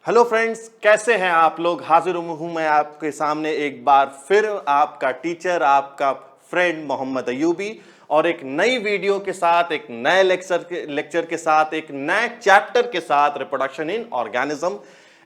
Hello friends, कैसे हैं आप लोग। हाजिर हूं मैं आपके सामने एक बार फिर, आपका टीचर, आपका फ्रेंड मोहम्मद अयूबी, और एक नई वीडियो के साथ, एक नए लेक्चर के साथ, एक नए चैप्टर के साथ, रिप्रोडक्शन इन ऑर्गेनिज्म।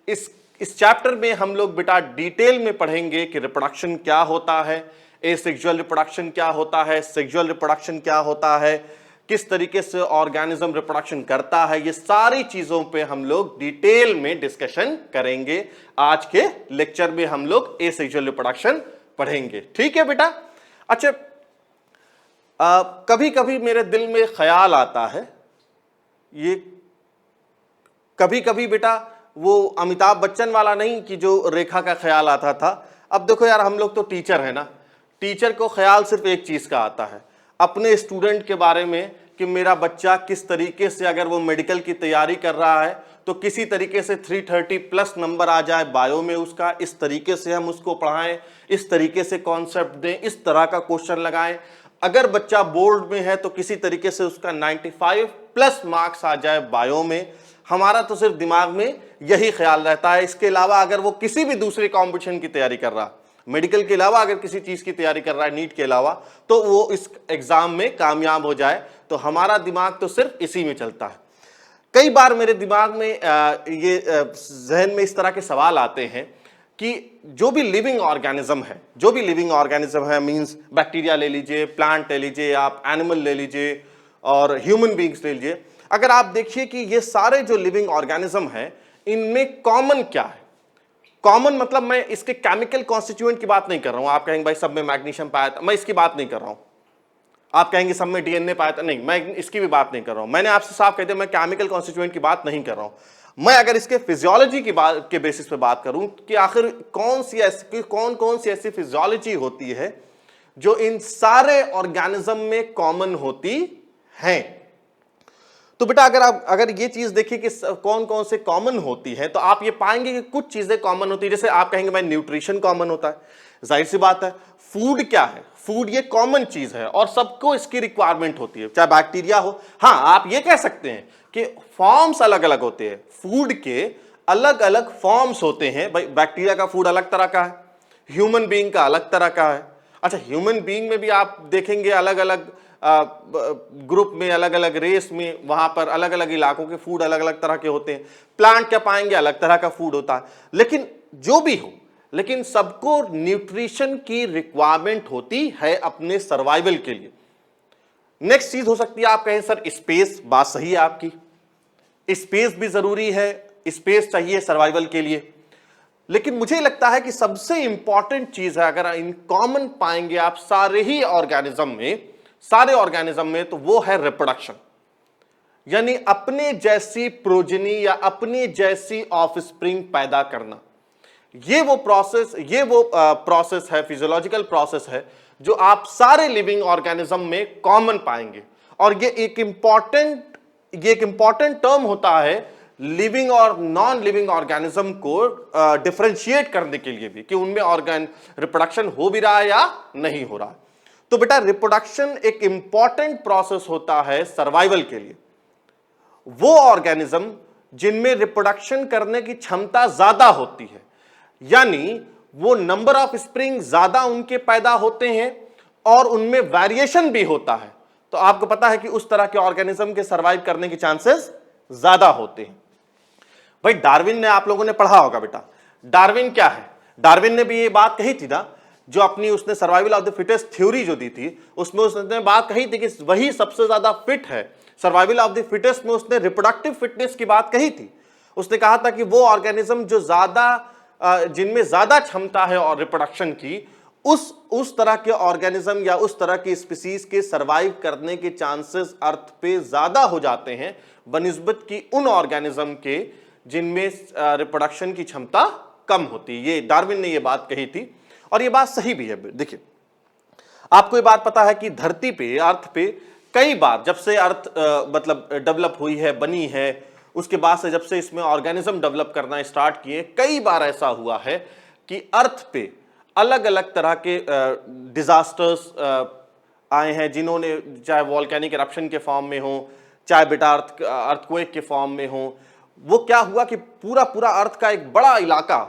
इस चैप्टर में हम लोग बेटा डिटेल में पढ़ेंगे कि रिप्रोडक्शन क्या होता है, एसेक्सुअल रिप्रोडक्शन क्या होता है, सेक्सुअल रिप्रोडक्शन क्या होता है, किस तरीके से ऑर्गेनिज्म रिप्रोडक्शन करता है। ये सारी चीजों पे हम लोग डिटेल में डिस्कशन करेंगे। आज के लेक्चर में हम लोग एसेक्सुअल रिप्रोडक्शन पढ़ेंगे, ठीक है बेटा। अच्छा, कभी कभी मेरे दिल में ख्याल आता है, ये कभी कभी बेटा वो अमिताभ बच्चन वाला नहीं कि जो रेखा का ख्याल आता था। अब देखो यार, हम लोग तो टीचर है ना, टीचर को ख्याल सिर्फ एक चीज का आता है, अपने स्टूडेंट के बारे में, कि मेरा बच्चा किस तरीके से, अगर वो मेडिकल की तैयारी कर रहा है तो किसी तरीके से 330 प्लस नंबर आ जाए बायो में उसका, इस तरीके से हम उसको पढ़ाएं, इस तरीके से कॉन्सेप्ट दें, इस तरह का क्वेश्चन लगाएं। अगर बच्चा बोर्ड में है तो किसी तरीके से उसका 95 प्लस मार्क्स आ जाए बायो में। हमारा तो सिर्फ दिमाग में यही ख्याल रहता है। इसके अलावा अगर वो किसी भी दूसरे कॉम्पिटिशन की तैयारी कर रहा, मेडिकल के अलावा अगर किसी चीज की तैयारी कर रहा है, नीट के अलावा, तो वो इस एग्जाम में कामयाब हो जाए। तो हमारा दिमाग तो सिर्फ इसी में चलता है। कई बार मेरे दिमाग में ये जहन में इस तरह के सवाल आते हैं कि जो भी लिविंग ऑर्गेनिज्म है, मींस बैक्टीरिया ले लीजिए, प्लांट ले लीजिए, आप एनिमल ले लीजिए और ह्यूमन बींग्स ले लीजिए। अगर आप देखिए कि ये सारे जो लिविंग ऑर्गेनिज्म हैं, इनमें कॉमन क्या है। कॉमन मतलब मैं इसके केमिकल कॉन्स्टिट्यूएंट की बात नहीं कर रहा हूं। आप कहेंगे भाई सब में मैग्नीशियम पाया था, मैं इसकी बात नहीं कर रहा हूं। आप कहेंगे सब में डीएनए पाया था, नहीं, मैं इसकी भी बात नहीं कर रहा हूं। मैंने आपसे साफ कह दिया, मैं केमिकल कॉन्स्टिट्यूएंट की बात नहीं कर रहा हूं। मैं अगर इसके फिजियोलॉजी की बात के बेसिस पे बात करूं कि आखिर कौन कौन सी ऐसी फिजियोलॉजी होती है जो इन सारे ऑर्गेनिज्म में कॉमन होती है, तो बेटा अगर ये चीज देखिए कि कौन कौन से कॉमन होती है, तो आप ये पाएंगे कि कुछ चीजें कॉमन होती है। जैसे आप कहेंगे भाई न्यूट्रिशन कॉमन होता है, जाहिर सी बात है। फूड क्या है, फूड ये कॉमन चीज है और सबको इसकी रिक्वायरमेंट होती है, चाहे बैक्टीरिया हो। हाँ, आप ये कह सकते हैं कि फॉर्म्स अलग अलग होते हैं, फूड के अलग अलग फॉर्म्स होते हैं। भाई बैक्टीरिया का फूड अलग तरह का है, ह्यूमन बीइंग का अलग तरह का है। अच्छा, ह्यूमन बीइंग में भी आप देखेंगे अलग अलग ग्रुप में, अलग अलग रेस में, वहां पर अलग अलग इलाकों के फूड अलग अलग तरह के होते हैं। प्लांट क्या पाएंगे, अलग तरह का फूड होता है। लेकिन जो भी हो, लेकिन सबको न्यूट्रिशन की रिक्वायरमेंट होती है अपने सर्वाइवल के लिए। नेक्स्ट चीज हो सकती है, आप कहें सर स्पेस, बात सही है आपकी, स्पेस भी जरूरी है, स्पेस चाहिए सर्वाइवल के लिए। लेकिन मुझे लगता है कि सबसे इंपॉर्टेंट चीज है, अगर इन कॉमन पाएंगे आप सारे ऑर्गेनिज्म में, तो वो है रिप्रोडक्शन। यानी अपने जैसी प्रोजेनी या अपने जैसी ऑफस्प्रिंग पैदा करना। ये वो प्रोसेस है, फिजियोलॉजिकल प्रोसेस है, जो आप सारे लिविंग ऑर्गेनिज्म में कॉमन पाएंगे। और ये एक इंपॉर्टेंट टर्म होता है लिविंग और नॉन लिविंग ऑर्गेनिज्म को डिफरेंशिएट करने के लिए भी, कि उनमें रिप्रोडक्शन हो भी रहा है या नहीं हो रहा है। तो बेटा रिप्रोडक्शन एक इंपॉर्टेंट प्रोसेस होता है सर्वाइवल के लिए। वो ऑर्गेनिज्म जिनमें रिप्रोडक्शन करने की क्षमता ज्यादा होती है, यानी वो नंबर ऑफ स्प्रिंग ज्यादा उनके पैदा होते हैं और उनमें वेरिएशन भी होता है, तो आपको पता है कि उस तरह के ऑर्गेनिज्म के सर्वाइव करने के चांसेस ज्यादा होते हैं। भाई डार्विन ने, आप लोगों ने पढ़ा होगा बेटा, डार्विन क्या है। डार्विन ने भी ये बात कही थी ना, जो अपनी उसने survival of the fittest theory जो दी थी, उसमें उसने बात कही थी कि वही सबसे ज्यादा फिट है। सर्वाइवल ऑफ द फिटेस्ट में उसने रिप्रोडक्टिव फिटनेस की बात कही थी। उसने कहा था कि वो ऑर्गेनिज्म जो जिनमें ज्यादा क्षमता है और रिप्रोडक्शन की, उस तरह के ऑर्गेनिज्म या उस तरह की स्पीसीज के सर्वाइव करने के चांसेस अर्थ पे ज्यादा हो जाते हैं बनिस्बत की उन ऑर्गेनिज्म के जिनमें रिप्रोडक्शन की क्षमता कम होती है। ये डार्विन ने ये बात कही थी और ये बात सही भी है। देखिए, आपको ये बात पता है कि धरती पे, अर्थ पे, कई बार जब से अर्थ मतलब डेवलप हुई है, बनी है, उसके बाद से जब से इसमें ऑर्गेनिज्म डेवलप करना स्टार्ट किए, कई बार ऐसा हुआ है कि अर्थ पे अलग अलग तरह के डिजास्टर्स आए हैं, जिन्होंने, चाहे वॉल्केनिक इरप्शन के फॉर्म में हो, चाहे बेटा अर्थक्वेक के फॉर्म में हो, वो क्या हुआ कि पूरा पूरा अर्थ का एक बड़ा इलाका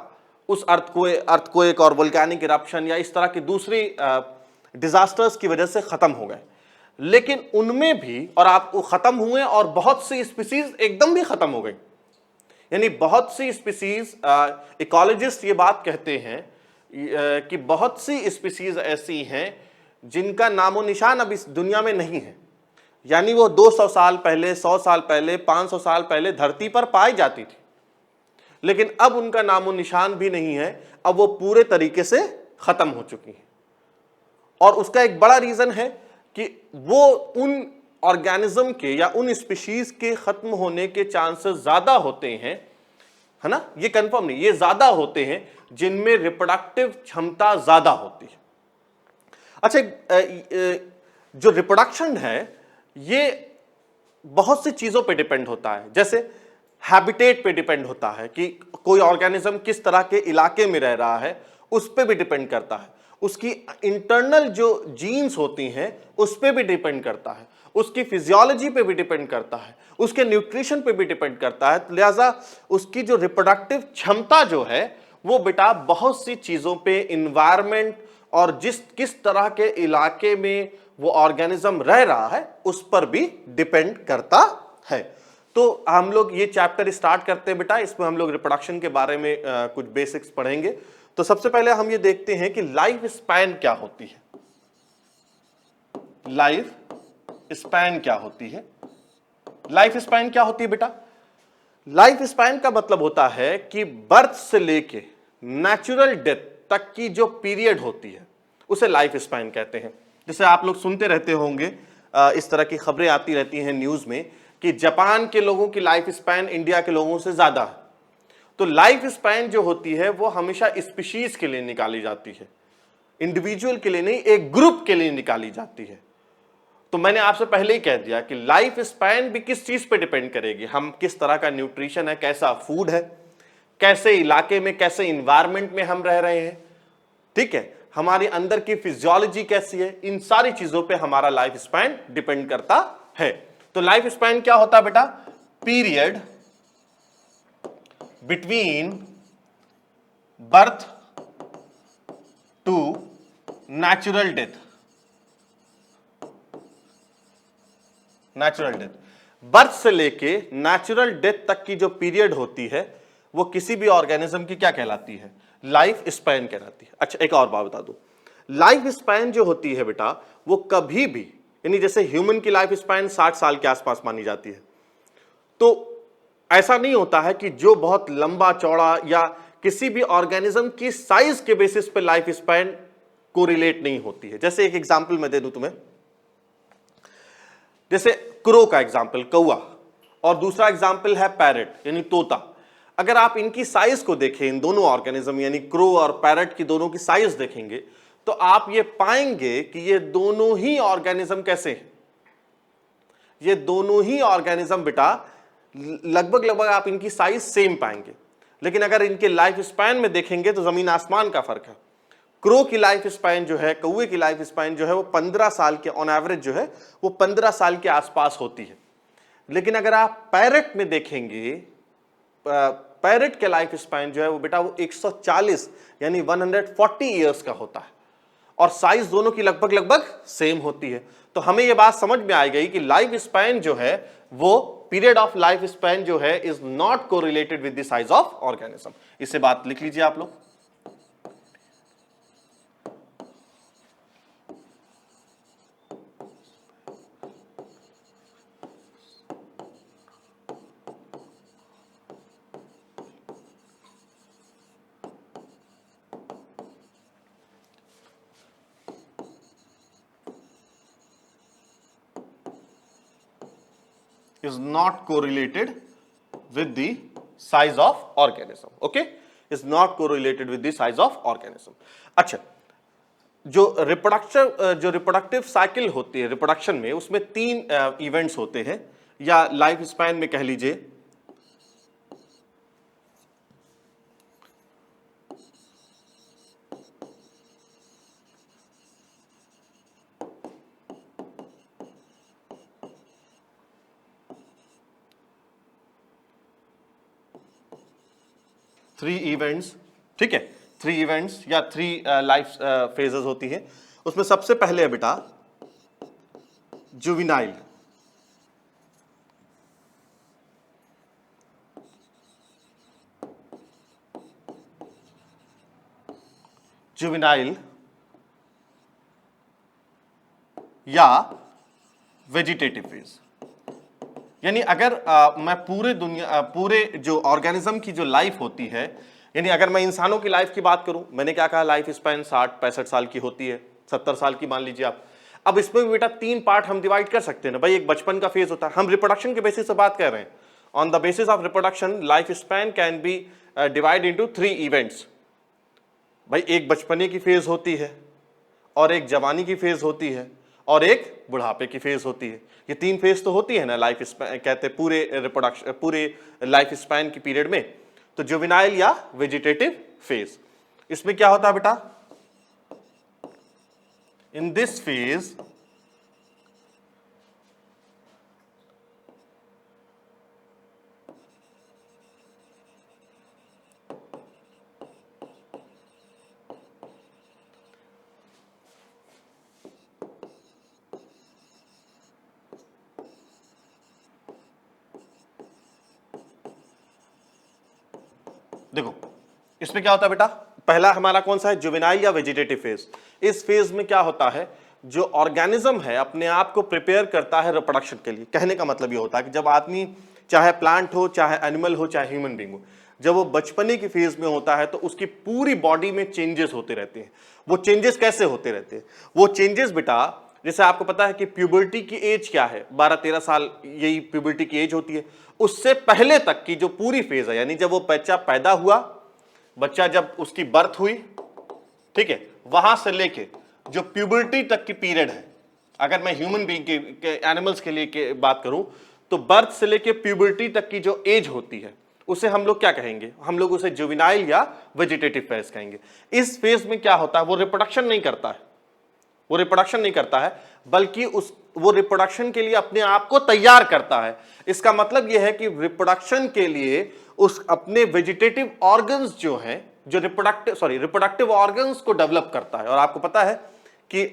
उस अर्थक्वेक और वोल्केनिक इरप्शन या इस तरह की दूसरी डिजास्टर्स की वजह से खत्म हो गए। लेकिन उनमें भी, और आप वो खत्म हुए और बहुत सी स्पीसीज एकदम भी खत्म हो गई। यानी बहुत सी स्पीसीज, इकोलॉजिस्ट ये बात कहते हैं कि बहुत सी स्पीसीज ऐसी हैं जिनका नामो निशान अब इस दुनिया में नहीं है। यानी वो 200 साल पहले, 100 साल पहले, 500 साल पहले धरती पर पाई जाती थी, लेकिन अब उनका नामो निशान भी नहीं है। अब वो पूरे तरीके से खत्म हो चुकी हैं। और उसका एक बड़ा रीजन है कि वो उन ऑर्गेनिज्म के या उन स्पीशीज के खत्म होने के चांसेस ज्यादा होते हैं, है ना, ये कंफर्म नहीं, ये ज्यादा होते हैं जिनमें रिप्रोडक्टिव क्षमता ज्यादा होती है। अच्छा, जो रिप्रोडक्शन है ये बहुत सी चीजों पे डिपेंड होता है। जैसे हैबिटेट पे डिपेंड होता है कि कोई ऑर्गेनिज्म किस तरह के इलाके में रह रहा है, उस पे भी डिपेंड करता है। उसकी इंटरनल जो जीन्स होती हैं उस पे भी डिपेंड करता है, उसकी फिजियोलॉजी पे भी डिपेंड करता है, उसके न्यूट्रिशन पे भी डिपेंड करता है। लिहाजा उसकी जो रिप्रोडक्टिव क्षमता जो है वो बेटा बहुत सी चीजों पे, इन्वायरमेंट और किस तरह के इलाके में वो ऑर्गेनिज्म रह रहा है उस पर भी डिपेंड करता है। तो हम लोग ये चैप्टर स्टार्ट करते हैं बेटा। इसमें हम लोग रिप्रोडक्शन के बारे में कुछ बेसिक्स पढ़ेंगे। तो सबसे पहले हम ये देखते हैं कि लाइफ स्पैन क्या होती है। लाइफ स्पैन क्या होती है? लाइफ स्पैन क्या होती है बेटा? लाइफ स्पैन का मतलब होता है कि बर्थ से लेके नेचुरल डेथ तक की जो पीरियड होती है उसे लाइफ स्पैन कहते हैं। जैसे आप लोग सुनते रहते होंगे, इस तरह की खबरें आती रहती हैं न्यूज में कि जापान के लोगों की लाइफ स्पैन इंडिया के लोगों से ज्यादा है। तो लाइफ स्पैन जो होती है वो हमेशा स्पीशीज के लिए निकाली जाती है, इंडिविजुअल के लिए नहीं, एक ग्रुप के लिए निकाली जाती है। तो मैंने आपसे पहले ही कह दिया कि लाइफ स्पैन भी किस चीज पे डिपेंड करेगी, हम किस तरह का न्यूट्रिशन है, कैसा फूड है, कैसे इलाके में, कैसे इन्वायरमेंट में हम रह रहे हैं, ठीक है, हमारी अंदर की फिजियोलॉजी कैसी है, इन सारी चीजों पे हमारा लाइफ स्पैन डिपेंड करता है। तो लाइफ स्पैन क्या होता है बेटा? Period between birth to natural death. Natural death, birth से लेके नेचुरल डेथ तक की जो पीरियड होती है वो किसी भी ऑर्गेनिज्म की क्या कहलाती है? लाइफ स्पैन कहलाती है। अच्छा, एक और बात बता दूं, लाइफ स्पैन जो होती है बेटा वो कभी भी, यानी जैसे ह्यूमन की लाइफ स्पैन 60 साल के आसपास मानी जाती है, तो ऐसा नहीं होता है कि जो बहुत लंबा चौड़ा या किसी भी ऑर्गेनिज्म की साइज के बेसिस पे लाइफ स्पैन कोरिलेट नहीं होती है। जैसे एक एग्जांपल मैं दे दूं तुम्हें, जैसे क्रो का एग्जांपल, कौवा, और दूसरा एग्जांपल है पैरट यानी तोता। अगर आप इनकी साइज को देखें, इन दोनों ऑर्गेनिज्म यानी क्रो और पैरट की दोनों की साइज देखेंगे तो आप ये पाएंगे कि ये दोनों ही ऑर्गेनिज्म कैसे हैं? ये दोनों ही ऑर्गेनिज्म बेटा लगभग लगभग आप इनकी साइज सेम पाएंगे, लेकिन अगर इनके लाइफ स्पैन में देखेंगे तो जमीन आसमान का फर्क है। क्रो की लाइफ स्पैन जो है, कौवे की लाइफ स्पैन जो है वो 15 साल के ऑन एवरेज जो है वो 15 साल के आसपास होती है। लेकिन अगर आप पैरट में देखेंगे, पैरट के लाइफ स्पैन जो है वो बेटा वो 140 यानी 140 ईयर्स का होता है, और साइज दोनों की लगभग लगभग सेम होती है। तो हमें यह बात समझ में आ गई कि लाइफ स्पैन जो है वो, पीरियड ऑफ लाइफ स्पैन जो है is not correlated with the size of organism. इसे बात लिख लीजिए आप लोग। is not correlated with the size of organism. Okay, is not correlated with the size of organism. अच्छा, जो रिप्रोडक्टिव साइकिल होती है रिप्रोडक्शन में, उसमें 3 इवेंट्स होते हैं, या लाइफ स्पैन में कह लीजिए 3 इवेंट्स, ठीक है, 3 इवेंट्स या 3 लाइफ फेजेस होती है। उसमें सबसे पहले है बेटा जुवेनाइल। जुवेनाइल या वेजिटेटिव फेज। यानी अगर मैं पूरे जो ऑर्गेनिज्म की जो लाइफ होती है, यानी अगर मैं इंसानों की लाइफ की बात करूं, मैंने क्या कहा, लाइफ स्पैन 60-65 साल की होती है, 70 साल की मान लीजिए आप। अब इसमें भी बेटा 3 पार्ट हम डिवाइड कर सकते हैं ना भाई। एक बचपन का फेज होता है, हम रिप्रोडक्शन के बेसिस से बात कर रहे हैं। On the basis of reproduction life span can be divide into 3 events. भाई एक बचपने की फेज होती है, और एक जवानी की फेज होती है, और एक बुढ़ापे की फेज होती है। ये 3 फेज तो होती है ना लाइफ स्पैन, कहते हैं पूरे रिप्रोडक्शन, पूरे लाइफ स्पैन की पीरियड में। तो जुवेनाइल या वेजिटेटिव फेज, इसमें क्या होता है बेटा, इन दिस फेज देखो, इसमें क्या होता है बेटा, पहला हमारा कौन सा है, जुवेनाइल या वेजिटेटिव फेज। इस फेज में क्या होता है, जो ऑर्गेनिज्म है अपने आप को प्रिपेयर करता है रिप्रोडक्शन के लिए। कहने का मतलब ये होता है कि जब आदमी, चाहे प्लांट हो, चाहे एनिमल हो, चाहे ह्यूमन बीइंग हो, जब वो बचपने की फेज में होता है तो उसकी पूरी बॉडी में चेंजेस होते रहते हैं। वो चेंजेस कैसे होते रहते हैं, वो चेंजेस बेटा, जैसे आपको पता है कि प्यूबर्टी की एज क्या है, 12-13 साल, यही प्यूबर्टी की एज होती है। उससे पहले तक की जो पूरी फेज है, यानी जब वो बच्चा पैदा हुआ, बच्चा जब उसकी बर्थ हुई, ठीक है, वहां से लेके जो प्यूबर्टी तक की पीरियड है, अगर मैं ह्यूमन बीइंग के एनिमल्स के लिए बात करूं, तो बर्थ से लेके प्यूबर्टी तक की जो एज होती है उसे हम लोग क्या कहेंगे, हम लोग उसे जुवेनाइल या वेजिटेटिव फेज कहेंगे। इस फेज में क्या होता है, वो रिप्रोडक्शन नहीं करता है, वो रिप्रोडक्शन नहीं करता है, बल्कि वो रिप्रोडक्शन के लिए अपने आप को तैयार करता है। इसका मतलब यह है कि रिप्रोडक्शन के लिए उस अपने वेजिटेटिव ऑर्गन्स जो हैं, जो रिप्रोडक्टिव ऑर्गन्स को डेवलप करता है। और आपको पता है कि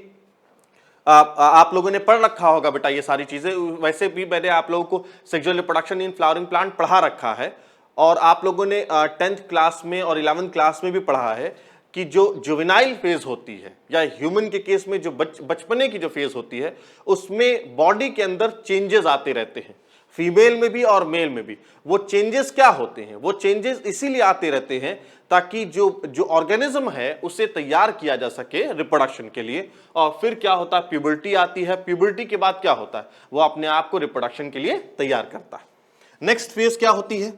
आप लोगों ने पढ़ रखा होगा बेटा ये सारी चीजें, वैसे भी मैंने आप लोगों को sexual reproduction in flowering plant पढ़ा रखा है, और आप लोगों ने 10th क्लास में और 11th क्लास में भी पढ़ा है कि जो जुवेनाइल फेज होती है, या ह्यूमन के केस में जो बचपने की जो फेज होती है, उसमें बॉडी के अंदर चेंजेस आते रहते हैं, फीमेल में भी और मेल में भी। वो चेंजेस क्या होते हैं, वो चेंजेस इसीलिए आते रहते हैं ताकि जो ऑर्गेनिज्म है उसे तैयार किया जा सके रिप्रोडक्शन के लिए। और फिर क्या होता है, प्यूबर्टी आती है, प्यूबर्टी के बाद क्या होता है, वो अपने आप को रिप्रोडक्शन के लिए तैयार करता है। नेक्स्ट फेज क्या होती है,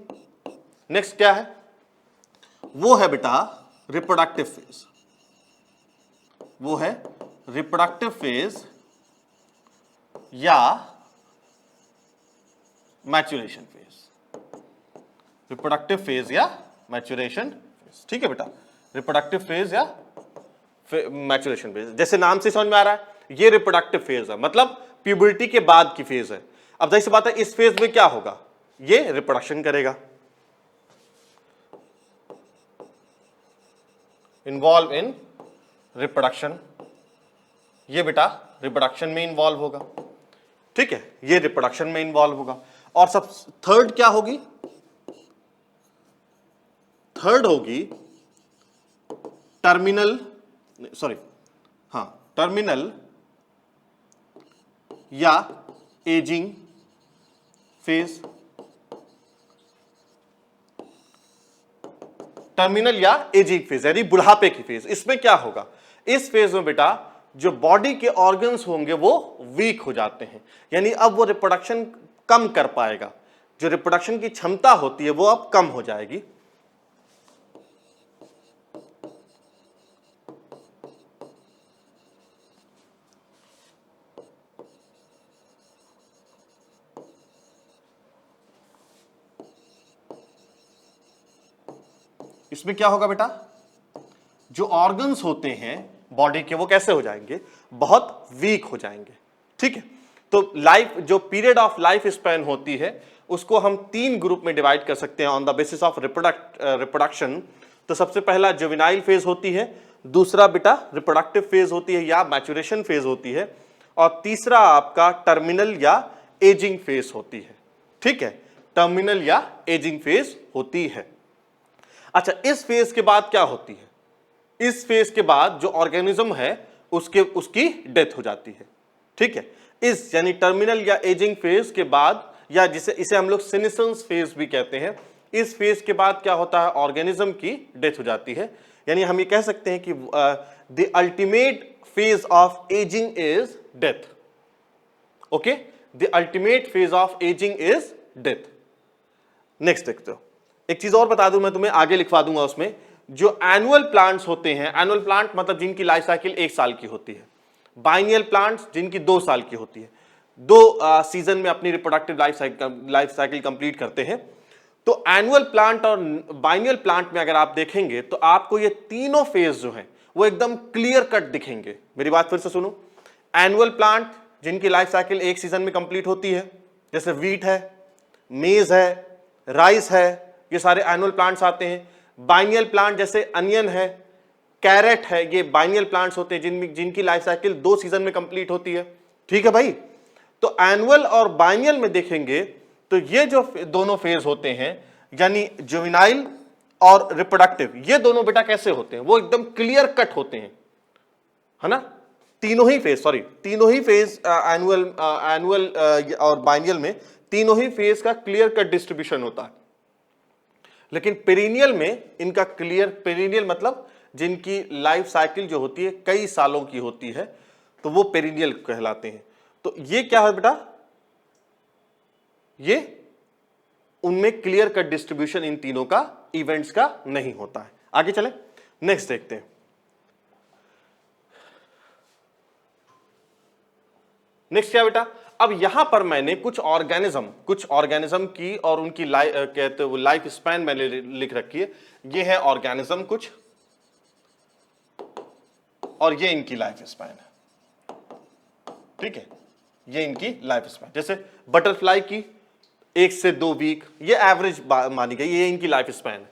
नेक्स्ट क्या है, वो है बेटा रिप्रोडक्टिव फेज। वो है रिप्रोडक्टिव फेज या मैच्योरेशन फेज। रिप्रोडक्टिव फेज या मैच्योरेशन फेज, ठीक है बेटा, रिप्रोडक्टिव फेज या मैच्योरेशन फेज। जैसे नाम से समझ में आ रहा है, ये रिप्रोडक्टिव फेज है, मतलब प्यूबर्टी के बाद की फेज है। अब जाहिर सी बात है, इस फेज में क्या होगा, ये रिप्रोडक्शन करेगा, इन्वॉल्व इन रिप्रोडक्शन। ये बेटा रिप्रोडक्शन में इन्वॉल्व होगा, ठीक है, ये रिप्रोडक्शन में इन्वॉल्व होगा। और सब थर्ड क्या होगी, थर्ड होगी टर्मिनल या एजिंग फेज। टर्मिनल या एजिंग फेज यानी बुढ़ापे की फेज। इसमें क्या होगा, इस फेज में बेटा जो बॉडी के ऑर्गन्स होंगे वो वीक हो जाते हैं, यानी अब वो रिप्रोडक्शन कम कर पाएगा, जो रिप्रोडक्शन की क्षमता होती है वो अब कम हो जाएगी। इसमें क्या होगा बेटा, जो ऑर्गन्स होते हैं बॉडी के वो कैसे हो जाएंगे, बहुत वीक हो जाएंगे, ठीक है। तो लाइफ, जो पीरियड ऑफ लाइफ स्पैन होती है उसको हम 3 ग्रुप में डिवाइड कर सकते हैं on the basis of reproduction. तो सबसे पहला जुवेनाइल फेज होती है, दूसरा बेटा रिप्रोडक्टिव फेज होती है या मैच्योरेशन फेज होती है, और तीसरा आपका टर्मिनल या एजिंग फेज होती है। ठीक है, टर्मिनल या एजिंग फेज होती है। अच्छा, इस फेज के बाद क्या होती है? इस फेज के बाद जो ऑर्गेनिज्म है उसकी डेथ हो जाती है। ठीक है, इस यानी टर्मिनल या एजिंग फेज के बाद, या इसे हम लोग सीनेसेंस फेज भी कहते हैं, इस फेज के बाद क्या होता है? ऑर्गेनिज्म की डेथ हो जाती है। यानी हम ये कह सकते हैं कि the ultimate phase of ageing is death. Okay, the ultimate phase of ageing is death. Next देखते हो, एक चीज और बता दूं मैं तुम्हें, आगे लिखवा दूंगा उसमें, जो एनुअल प्लांट्स होते हैं, एनुअल प्लांट मतलब जिनकी लाइफ साइकिल 1 साल की होती है, बाइनियल प्लांट्स जिनकी 2 साल की होती है, 2 सीजन में अपनी रिप्रोडक्टिव लाइफ साइकिल कंप्लीट करते हैं। तो एनुअल प्लांट और बाइनियल प्लांट में अगर आप देखेंगे तो आपको ये तीनों फेज जो हैं वो एकदम क्लियर कट दिखेंगे। मेरी बात फिर से सुनो, एनुअल प्लांट जिनकी लाइफ साइकिल 1 सीजन में कंप्लीट होती है, जैसे वीट है, मेज है, राइस है, ये सारे एनुअल प्लांट्स आते हैं। बाइनियल प्लांट जैसे अनियन है, कैरेट है, ये बाइनियल प्लांट्स होते हैं जिनकी लाइफ साइकिल 2 सीजन में कंप्लीट होती है। ठीक है भाई, तो एनुअल और बाइनियल में देखेंगे तो ये जो दोनों फेज होते हैं, यानी जुवेनाइल और रिप्रोडक्टिव, ये दोनों बेटा कैसे होते हैं? वो एकदम क्लियर कट होते हैं, है ना? तीनों ही फेज एनुअल और बाइनियल में तीनों ही फेज का क्लियर कट डिस्ट्रीब्यूशन होता है। लेकिन पेरिनियल में इनका पेरिनियल मतलब जिनकी लाइफ साइकिल जो होती है कई सालों की होती है, तो वो पेरिनियल कहलाते हैं। तो ये क्या है बेटा? ये उनमें क्लियर कट डिस्ट्रीब्यूशन इन तीनों का इवेंट्स का नहीं होता है। आगे चले, नेक्स्ट देखते हैं। नेक्स्ट क्या बेटा? अब यहां पर मैंने कुछ ऑर्गेनिज्म की और उनकी लाइफ स्पैन मैंने लिख रखी है। ये है ऑर्गेनिज्म कुछ, और ये इनकी लाइफ स्पैन है। ठीक है, ये इनकी लाइफ स्पैन, जैसे बटरफ्लाई की 1 से 2 वीक, ये एवरेज मानी गई, ये इनकी लाइफ स्पैन है।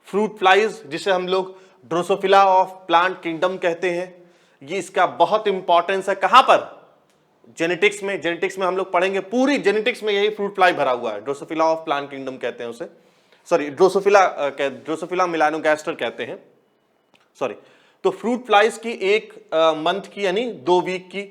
फ्रूट फ्लाइज जिसे हम लोग ड्रोसोफिला ऑफ प्लांट किंगडम कहते हैं, ये इसका बहुत इंपॉर्टेंस है। कहां पर? जेनेटिक्स में हम लोग पढ़ेंगे, पूरी जेनेटिक्स में यही फ्रूट फ्लाई भरा हुआ है। ड्रोसोफिला ऑफ प्लांट किंगडम कहते हैं उसे, सॉरी ड्रोसोफिला मेलानोगास्टर कहते हैं, सॉरी। तो फ्रूट फ्लाइज की 1 मंथ की यानी 2 वीक की,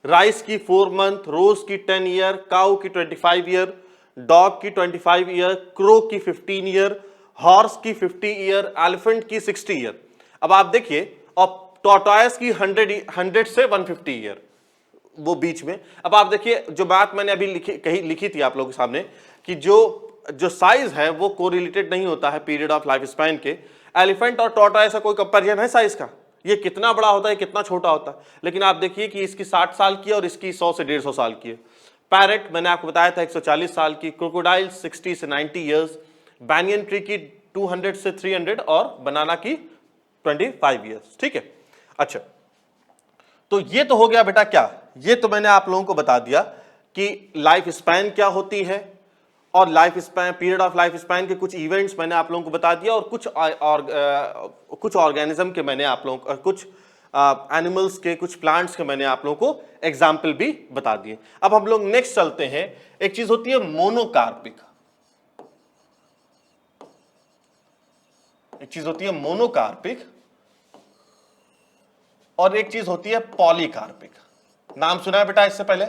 राइस की 4 मंथ, रोज की 10 ईयर, काउ की 25 ईयर, डॉग की 25 ईयर, क्रो की 15 ईयर, हॉर्स की 50 ईयर, एलिफेंट की 60 ईयर। अब आप देखिए, और टॉर्टोइस की 100 से 150 ईयर, वो बीच में। अब आप देखिए, जो बात मैंने अभी लिखी थी आप लोगों के सामने, कि जो साइज है वो कोरिलेटेड नहीं होता है पीरियड ऑफ लाइफ स्पैन के। एलिफेंट और टॉर्टोइस का कोई कंपैरिजन है साइज का? ये कितना बड़ा होता है, कितना छोटा होता है। लेकिन आप देखिए कि इसकी 60 साल की है और इसकी 100 से 150 साल की है। पैरेट मैंने आपको बताया था 140 साल की, क्रोकोडाइल 60 से 90 ईयर्स, बैनियन ट्री की 200 से 300 और बनाना की 25 ईयर्स। ठीक है, अच्छा, तो ये तो हो गया बेटा क्या, ये तो मैंने आप लोगों को बता दिया कि लाइफ स्पैन क्या होती है, और life span, period of life span के कुछ इवेंट्स मैंने आप लोगों को बता दिया, और कुछ ऑर्गेनिज्म के मैंने आप लोगों को, कुछ एनिमल्स के, कुछ प्लांट्स के मैंने आप लोगों को एग्जाम्पल भी बता दिए। अब हम लोग नेक्स्ट चलते हैं। एक चीज होती है मोनोकार्पिक, और एक चीज होती है पॉलीकार्पिक। नाम सुना है बेटा इससे पहले?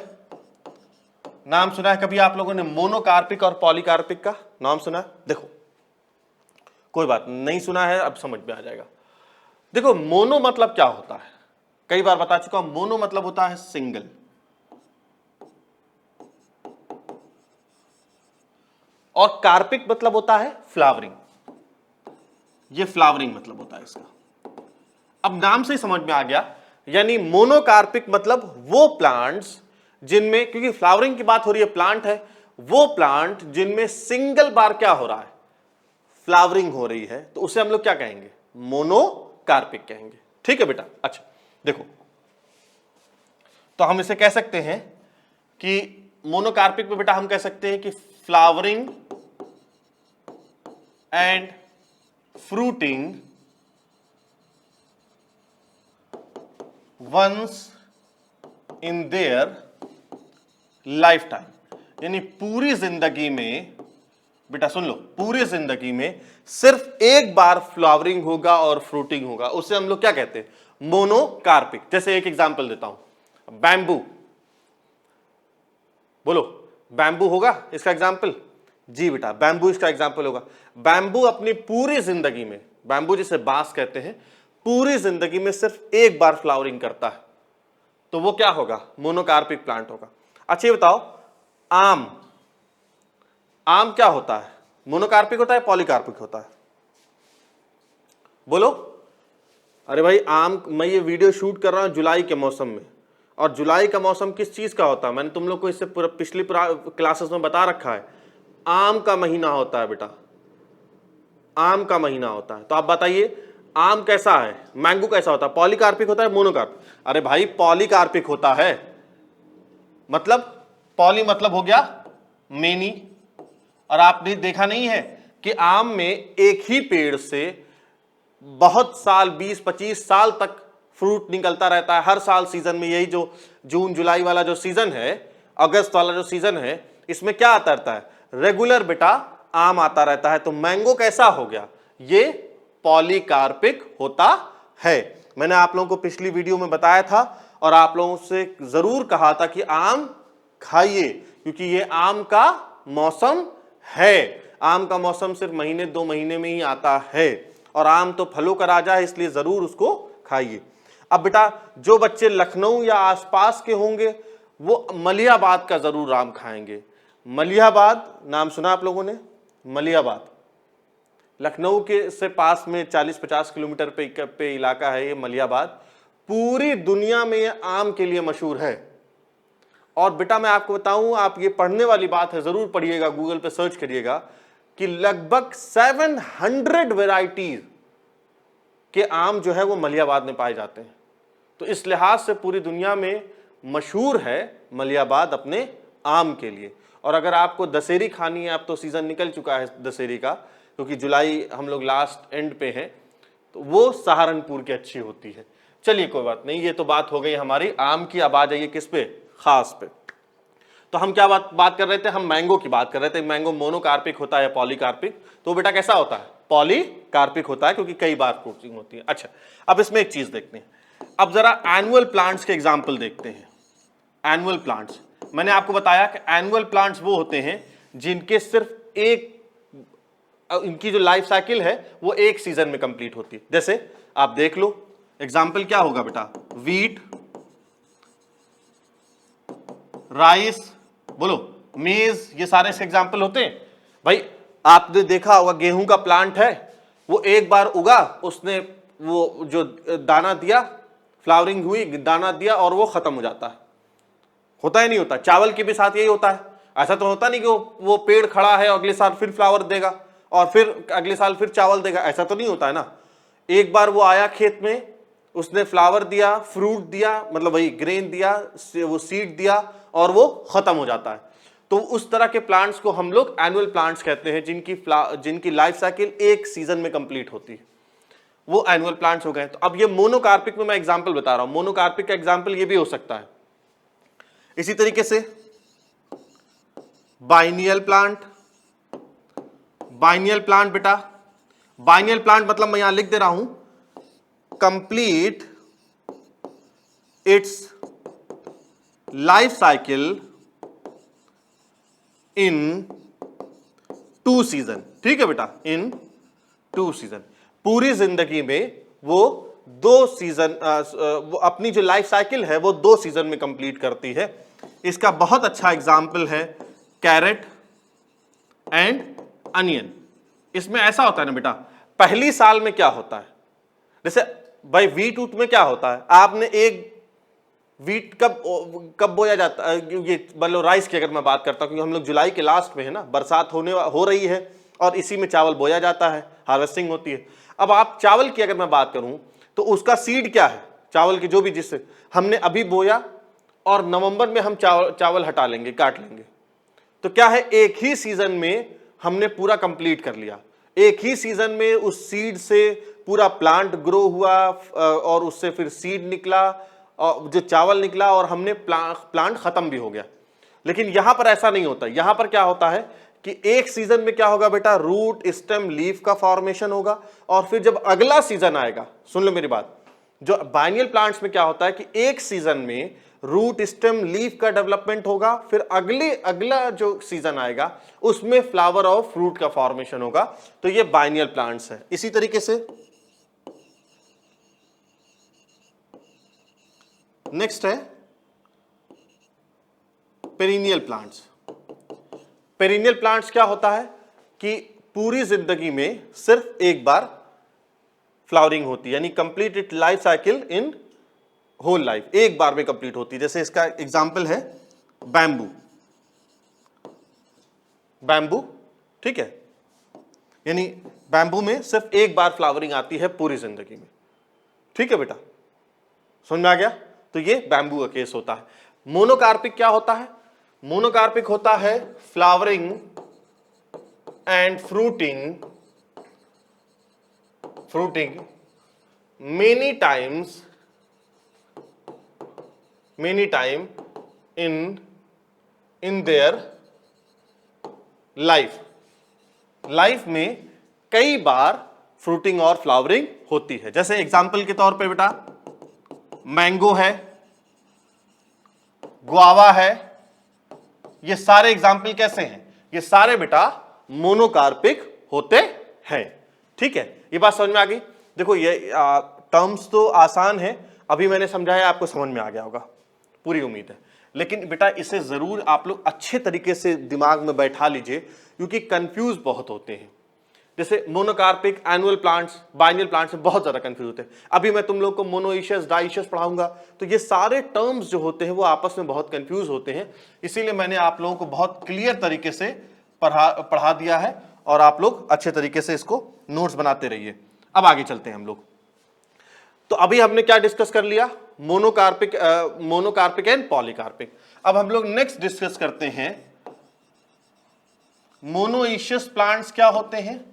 नाम सुना है कभी आप लोगों ने मोनोकार्पिक और पॉलीकार्पिक का नाम सुना है? देखो, कोई बात नहीं सुना है, अब समझ में आ जाएगा। देखो, मोनो मतलब क्या होता है, कई बार बता चुका हूं। मोनो मतलब होता है सिंगल, और कार्पिक मतलब होता है फ्लावरिंग। ये फ्लावरिंग मतलब होता है इसका। अब नाम से ही समझ में आ गया, यानी मोनोकार्पिक मतलब वो प्लांट्स जिनमें, क्योंकि फ्लावरिंग की बात हो रही है, प्लांट है, वो प्लांट जिनमें सिंगल बार क्या हो रहा है, फ्लावरिंग हो रही है, तो उसे हम लोग क्या कहेंगे? मोनोकार्पिक कहेंगे। ठीक है बेटा, अच्छा देखो, तो हम इसे कह सकते हैं कि मोनोकार्पिक में बेटा हम कह सकते हैं कि flowering and fruiting once in their life time, यानी पूरी जिंदगी में, बेटा सुन लो, पूरी जिंदगी में सिर्फ एक बार फ्लावरिंग होगा और फ्रूटिंग होगा, उसे हम लोग क्या कहते हैं? मोनोकार्पिक। जैसे एक एग्जांपल देता हूं, बैम्बू, बोलो बैम्बू होगा इसका एग्जांपल? जी बेटा, बैम्बू इसका एग्जांपल होगा। बैम्बू अपनी पूरी जिंदगी में, बैम्बू जिसे बांस कहते हैं, पूरी जिंदगी में सिर्फ एक बार फ्लावरिंग करता है, तो वो क्या होगा? मोनोकार्पिक प्लांट होगा। अच्छा ये बताओ, आम, आम क्या होता है? मोनोकार्पिक होता है, पॉलीकार्पिक होता है? बोलो। अरे भाई आम, मैं ये वीडियो शूट कर रहा हूं जुलाई के मौसम में, और जुलाई का मौसम किस चीज का होता है? मैंने तुम लोग को इससे पिछली क्लासेस में बता रखा है, आम का महीना होता है बेटा, आम का महीना होता है। तो आप बताइए आम कैसा है, मैंगो कैसा होता है? पॉलीकार्पिक होता है, मोनोकार्पिक? अरे भाई पॉलीकार्पिक होता है। मतलब पॉली मतलब हो गया मेनी, और आपने देखा नहीं है कि आम में एक ही पेड़ से बहुत साल, 20-25 साल तक फ्रूट निकलता रहता है हर साल सीजन में। यही जो जून जुलाई वाला जो सीजन है, अगस्त वाला जो सीजन है, इसमें क्या आता रहता है? रेगुलर बेटा आम आता रहता है। तो मैंगो कैसा हो गया? ये पॉलीकार्पिक होता है। मैंने आप लोगों को पिछली वीडियो में बताया था और आप लोगों से जरूर कहा था कि आम खाइए, क्योंकि ये आम का मौसम है। आम का मौसम सिर्फ महीने 2 महीने में ही आता है, और आम तो फलों का राजा है, इसलिए जरूर उसको खाइए। अब बेटा जो बच्चे लखनऊ या आसपास के होंगे वो मलिहाबाद का जरूर आम खाएंगे। मलिहाबाद नाम सुना आप लोगों ने? मलिहाबाद लखनऊ के से पास में 40-50 किलोमीटर पे इलाका है ये मलिहाबाद। पूरी दुनिया में ये आम के लिए मशहूर है। और बेटा मैं आपको बताऊं, आप ये पढ़ने वाली बात है, जरूर पढ़िएगा, गूगल पे सर्च करिएगा कि लगभग 700 वैरायटीज के आम जो है वो मलिहाबाद में पाए जाते हैं। तो इस लिहाज से पूरी दुनिया में मशहूर है मलिहाबाद अपने आम के लिए। और अगर आपको दशहरी खानी है, अब तो सीजन निकल चुका है दशहरी का, क्योंकि जुलाई हम लोग लास्ट एंड पे हैं, तो वो सहारनपुर की अच्छी होती है। चलिए कोई बात नहीं, ये तो बात हो गई हमारी आम की। अब आ जाइए किस पे? खास पे। तो हम क्या बात कर रहे थे? हम मैंगो की बात कर रहे थे। मैंगो मोनोकार्पिक होता है, पॉलीकार्पिक? तो बेटा कैसा होता है? पॉलीकार्पिक होता है, क्योंकि कई बार फ्रूटिंग होती है। अच्छा अब इसमें एक चीज देखते हैं, अब जरा एनुअल प्लांट्स के एग्जाम्पल देखते हैं। एनुअल प्लांट्स, मैंने आपको बताया कि एनुअल प्लांट्स वो होते हैं जिनके सिर्फ एक, इनकी जो लाइफ साइकिल है वो एक सीजन में कंप्लीट होती है। जैसे आप देख लो, एग्जाम्पल क्या होगा बेटा? वीट, राइस, बोलो मेज, ये सारे इसके एग्जाम्पल होते हैं। भाई आपने देखा होगा गेहूं का प्लांट है, वो एक बार उगा, उसने वो जो दाना दिया, फ्लावरिंग हुई, दाना दिया और वो खत्म हो जाता है। होता ही नहीं होता? चावल के भी साथ यही होता है। ऐसा तो होता नहीं कि वो पेड़ खड़ा है अगले साल फिर फ्लावर देगा और फिर अगले साल फिर चावल देगा, ऐसा तो नहीं होता है ना। एक बार वो आया खेत में, उसने फ्लावर दिया, फ्रूट दिया, मतलब वही ग्रेन दिया, वो सीड दिया और वो खत्म हो जाता है। तो उस तरह के प्लांट्स को हम लोग एनुअल प्लांट्स कहते हैं, जिनकी लाइफ साइकिल एक सीजन में कंप्लीट होती है, वो एनुअल प्लांट्स हो गए। तो अब ये मोनोकार्पिक में मैं एग्जांपल बता रहा हूं। मोनोकार्पिक का एग्जांपल ये भी हो सकता है। इसी तरीके से बाइनियल प्लांट, बाइनियल प्लांट बेटा, बाइनियल प्लांट मतलब मैं यहां लिख दे रहा हूं, complete it's life cycle in 2 season. ठीक है बेटा, इन 2 सीजन। पूरी जिंदगी में वो 2 सीजन, वो अपनी जो लाइफ साइकिल है वो 2 सीजन में कंप्लीट करती है। इसका बहुत अच्छा एग्जाम्पल है कैरेट एंड अनियन। इसमें ऐसा होता है ना बेटा, पहली साल में क्या होता है? जैसे भाई वीट उट में क्या होता है? आपने एक वीट कब बोया जाता है? ये मतलब राइस की अगर मैं बात करता हूं, क्योंकि हम लोग जुलाई के लास्ट में है ना, बरसात हो रही है और इसी में चावल बोया जाता है, हार्वेस्टिंग होती है। अब आप चावल की अगर मैं बात करूं तो उसका सीड क्या है? चावल की जो भी, जिससे हमने अभी बोया और नवंबर में हम चावल हटा लेंगे, काट लेंगे। तो क्या है, एक ही सीजन में हमने पूरा कंप्लीट कर लिया। एक ही सीजन में उस सीड से पूरा प्लांट ग्रो हुआ और उससे फिर सीड निकला और जो चावल निकला और हमने प्लांट खत्म भी हो गया। लेकिन यहां पर ऐसा नहीं होता। यहां पर क्या होता है कि एक सीजन में क्या होगा बेटा, रूट, स्टेम, लीफ का फॉर्मेशन होगा और फिर जब अगला सीजन आएगा, सुन लो मेरी बात, जो बाइनियल प्लांट्स में क्या होता है कि एक सीजन में रूट, स्टेम, लीफ का डेवलपमेंट होगा, फिर अगला जो सीजन आएगा उसमें फ्लावर और फ्रूट का फॉर्मेशन होगा। तो ये बाइनियल प्लांट्स है। इसी तरीके से नेक्स्ट है पेरिनियल प्लांट्स। पेरिनियल प्लांट्स क्या होता है कि पूरी जिंदगी में सिर्फ एक बार फ्लावरिंग होती है, यानी complete it life cycle in whole life, एक बार में कंप्लीट होती है। जैसे इसका एग्जांपल है बैम्बू। बैम्बू, ठीक है, यानी बैम्बू में सिर्फ एक बार फ्लावरिंग आती है पूरी जिंदगी में। ठीक है बेटा, समझ में आ गया? तो ये बैम्बू का केस होता है। मोनोकार्पिक क्या होता है? मोनोकार्पिक होता है flowering and fruiting many time in their life में कई बार फ्रूटिंग और फ्लावरिंग होती है। जैसे एग्जांपल के तौर पे बेटा मैंगो है, गुआवा है, ये सारे एग्जाम्पल कैसे हैं? ये सारे बेटा मोनोकार्पिक होते हैं। ठीक है, ये बात समझ में आ गई? देखो ये टर्म्स तो आसान है, अभी मैंने समझाया, आपको समझ में आ गया होगा, पूरी उम्मीद है। लेकिन बेटा इसे जरूर आप लोग अच्छे तरीके से दिमाग में बैठा लीजिए, क्योंकि कंफ्यूज बहुत होते हैं। जैसे monocarpic, annual plants, biennial plants में बहुत ज्यादा कंफ्यूज होते हैं। अभी मैं तुम लोग को मोनोइशियस, डाइशियस पढ़ाऊंगा, तो ये सारे टर्म्स जो होते हैं वो आपस में बहुत कंफ्यूज होते हैं। इसीलिए मैंने आप लोगों को बहुत क्लियर तरीके से पढ़ा दिया है और आप लोग अच्छे तरीके से इसको नोट्स बनाते रहिए। अब आगे चलते हैं हम लोग। तो अभी हमने क्या डिस्कस कर लिया? Monocarpic and polycarpic. अब हम लोग नेक्स्ट डिस्कस करते हैं मोनोइशियस प्लांट्स क्या होते हैं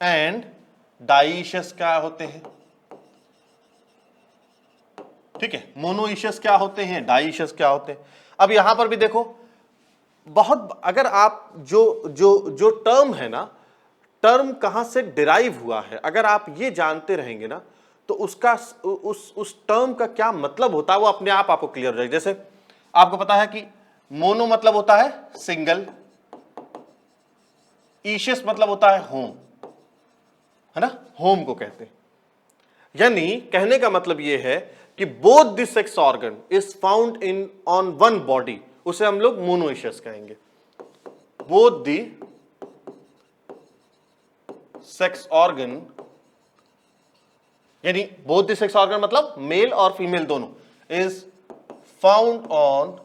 एंड डाइशियस क्या होते हैं। ठीक है, मोनोइशियस क्या होते हैं, डाइशियस क्या होते हैं। अब यहां पर भी देखो, बहुत अगर आप जो टर्म है ना, टर्म कहां से डिराइव हुआ है, अगर आप ये जानते रहेंगे ना, तो उसका उस टर्म का क्या मतलब होता है वो अपने आप आपको क्लियर हो जाएगा। जैसे आपको पता है कि मोनो मतलब होता है सिंगल, ईशियस मतलब होता है होम, है ना, होम को कहते हैं। यानी कहने का मतलब यह है कि both the sex organ is found in on one body, उसे हम लोग मोनोइशियस कहेंगे। बोथ द सेक्स ऑर्गन, यानी बोथ द सेक्स ऑर्गन मतलब मेल और फीमेल दोनों, is found on